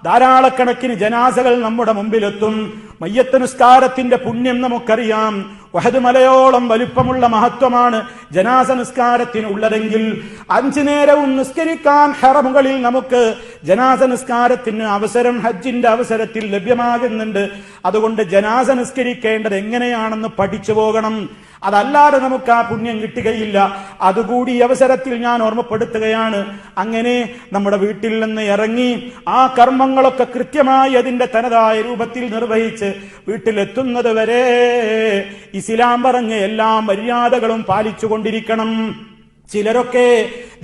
ധാരാളക്കണക്കിന് ജനാസകൾ നമ്മുടെ മുമ്പിലെത്തും. മയ്യത്ത് നിസ്കാരത്തിന്റെ പുണ്യം നമുക്കറിയാം. വഹദ് മലയോളം വലുപ്പമുള്ള മഹത്വമാണ് ജനാസ നിസ്കാരത്തിനുള്ളതെങ്കിൽ 5 നേരവും നിസ്കരിക്കാൻ ഹറമുകളിൽ നമുക്ക് ജനാസ നിസ്കാരത്തിന് അവസരം ഹജ്ജിന്റെ അവസരത്തിൽ ലഭ്യമാകുന്നുണ്ട്. അതുകൊണ്ട് ജനാസ നിസ്കരിക്കേണ്ടത് എങ്ങനെയാണെന്ന് പഠിച്ചു പോകണം. അതല്ലാതെ നമുക്ക് ആ പുണ്യം കിട്ടുകയില്ല. അതുകൂടി ഈ അവസരത്തിൽ ഞാൻ ഓർമ്മപ്പെടുത്തുകയാണ്. അങ്ങനെ നമ്മുടെ വീട്ടിൽ നിന്ന് ഇറങ്ങി ആ കർമ്മങ്ങളൊക്കെ കൃത്യമായി അതിന്റെ തനതായ രൂപത്തിൽ നിർവഹിച്ച് വീട്ടിലെത്തുന്നത് വരെ ഇസ്ലാം പറഞ്ഞ എല്ലാ മര്യാദകളും പാലിച്ചുകൊണ്ടിരിക്കണം. ചിലരൊക്കെ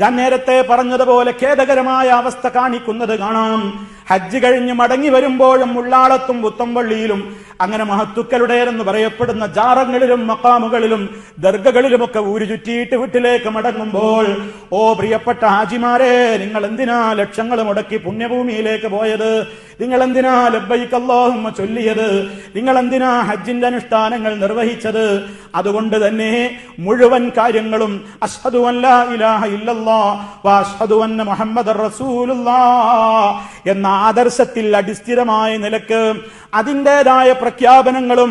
ഞാൻ നേരത്തെ പറഞ്ഞതുപോലെ ഖേദകരമായ അവസ്ഥ കാണിക്കുന്നത് കാണാം. ഹജ്ജ് കഴിഞ്ഞ് മടങ്ങി വരുമ്പോഴും ഉള്ളാളത്തും പുത്തമ്പള്ളിയിലും അങ്ങനെ മഹത്തുക്കളുടേതെന്ന് പറയപ്പെടുന്ന ജാറങ്ങളിലും മക്കാമുകളിലും ദർഗകളിലുമൊക്കെ ഊരു ചുറ്റിയിട്ട് വീട്ടിലേക്ക് മടങ്ങുമ്പോൾ, ഓ പ്രിയപ്പെട്ട ഹാജിമാരെ, നിങ്ങൾ എന്തിനാ ലക്ഷങ്ങൾ മുടക്കി പുണ്യഭൂമിയിലേക്ക് പോയത്? നിങ്ങൾ എന്തിനാ ലബ്ബൈക അല്ലാഹുമ്മ ചൊല്ലിയത്? നിങ്ങൾ എന്തിനാ ഹജ്ജിന്റെ അനുഷ്ഠാനങ്ങൾ നിർവഹിച്ചത്? അതുകൊണ്ട് തന്നെ മുഴുവൻ കാര്യങ്ങളും അശ്ഹദു അൻ ലാ ഇലാഹ ഇല്ലല്ലാഹ് വ അശ്ഹദു അന്ന മുഹമ്മദർ റസൂലുള്ളാഹ് എന്ന ആദർശത്തിൽ അടിസ്ഥിരമായ നിലക്ക് അതിൻ്റെതായ പ്രഖ്യാപനങ്ങളും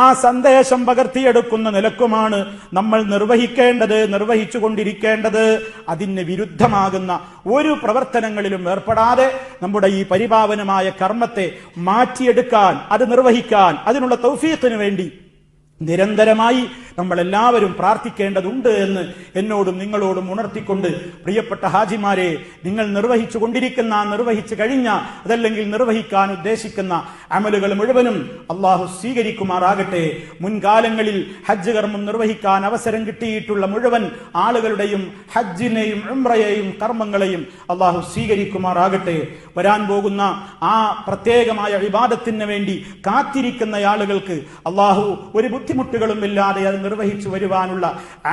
ആ സന്ദേശം പകർത്തിയെടുക്കുന്ന നിലക്കുമാണ് നമ്മൾ നിർവഹിച്ചു കൊണ്ടിരിക്കേണ്ടത്. അതിന് വിരുദ്ധമാകുന്ന ഒരു പ്രവർത്തനങ്ങളിലും ഏർപ്പെടാതെ നമ്മുടെ ഈ പരിപാവനമായ കർമ്മത്തെ മാറ്റിയെടുക്കാൻ, അത് നിർവഹിക്കാൻ, അതിനുള്ള തൗഫീഖിന് വേണ്ടി നിരന്തരമായി നമ്മളെല്ലാവരും പ്രാർത്ഥിക്കേണ്ടതുണ്ട് എന്ന് എന്നോടും നിങ്ങളോടും ഉണർത്തിക്കൊണ്ട്, പ്രിയപ്പെട്ട ഹാജിമാരെ, നിങ്ങൾ നിർവഹിച്ചു കൊണ്ടിരിക്കുന്ന, നിർവഹിച്ചു കഴിഞ്ഞ, അതല്ലെങ്കിൽ നിർവഹിക്കാൻ ഉദ്ദേശിക്കുന്ന അമലുകൾ മുഴുവനും അള്ളാഹു സ്വീകരിക്കുമാറാകട്ടെ. മുൻകാലങ്ങളിൽ ഹജ്ജ് കർമ്മം നിർവഹിക്കാൻ അവസരം കിട്ടിയിട്ടുള്ള മുഴുവൻ ആളുകളുടെയും ഹജ്ജിനെയും ഉംറയെയും കർമ്മങ്ങളെയും അള്ളാഹു സ്വീകരിക്കുമാറാകട്ടെ. വരാൻ പോകുന്ന ആ പ്രത്യേകമായ ഇബാദത്തിന് വേണ്ടി കാത്തിരിക്കുന്ന ആളുകൾക്ക് അള്ളാഹു ഒരു ബുദ്ധിമുട്ടുകളും ഇല്ലാതെ അത് നിർവഹിച്ചു വരുവാനുള്ള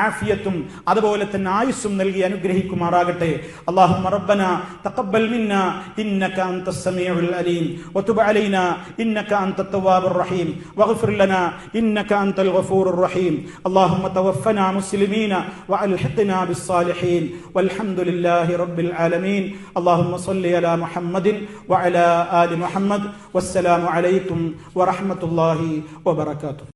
ആഫിയത്തും അതുപോലെ തന്നെ ആയുസ്സും നൽകി അനുഗ്രഹിക്കുമാറാകട്ടെ. അല്ലാഹുമ്മ റബ്ബനാ തഖബ്ബൽ മിന്നാ ഇന്നക അൻതസ് സമീഉൽ അലീം വതുബ് അലൈനാ ഇന്നക അൻതത് തവ്വാബുർ റഹീം വഗ്ഫിർ ലനാ ഇന്നക അൻതൽ ഗഫൂറുർ റഹീം. അല്ലാഹുമ്മ തവഫനാ മുസ്ലിമീന വഅൽഹിഖ്നാ ബിസ്സാലിഹീൻ വൽഹംദുലില്ലാഹി റബ്ബിൽ ആലമീൻ. അല്ലാഹുമ്മ സ്വല്ലി അലാ മുഹമ്മദിൻ വഅലാ ആലി മുഹമ്മദ്. വസ്സലാമു അലൈക്കും വറഹ്മത്തുള്ളാഹി വബറകാതുഹു.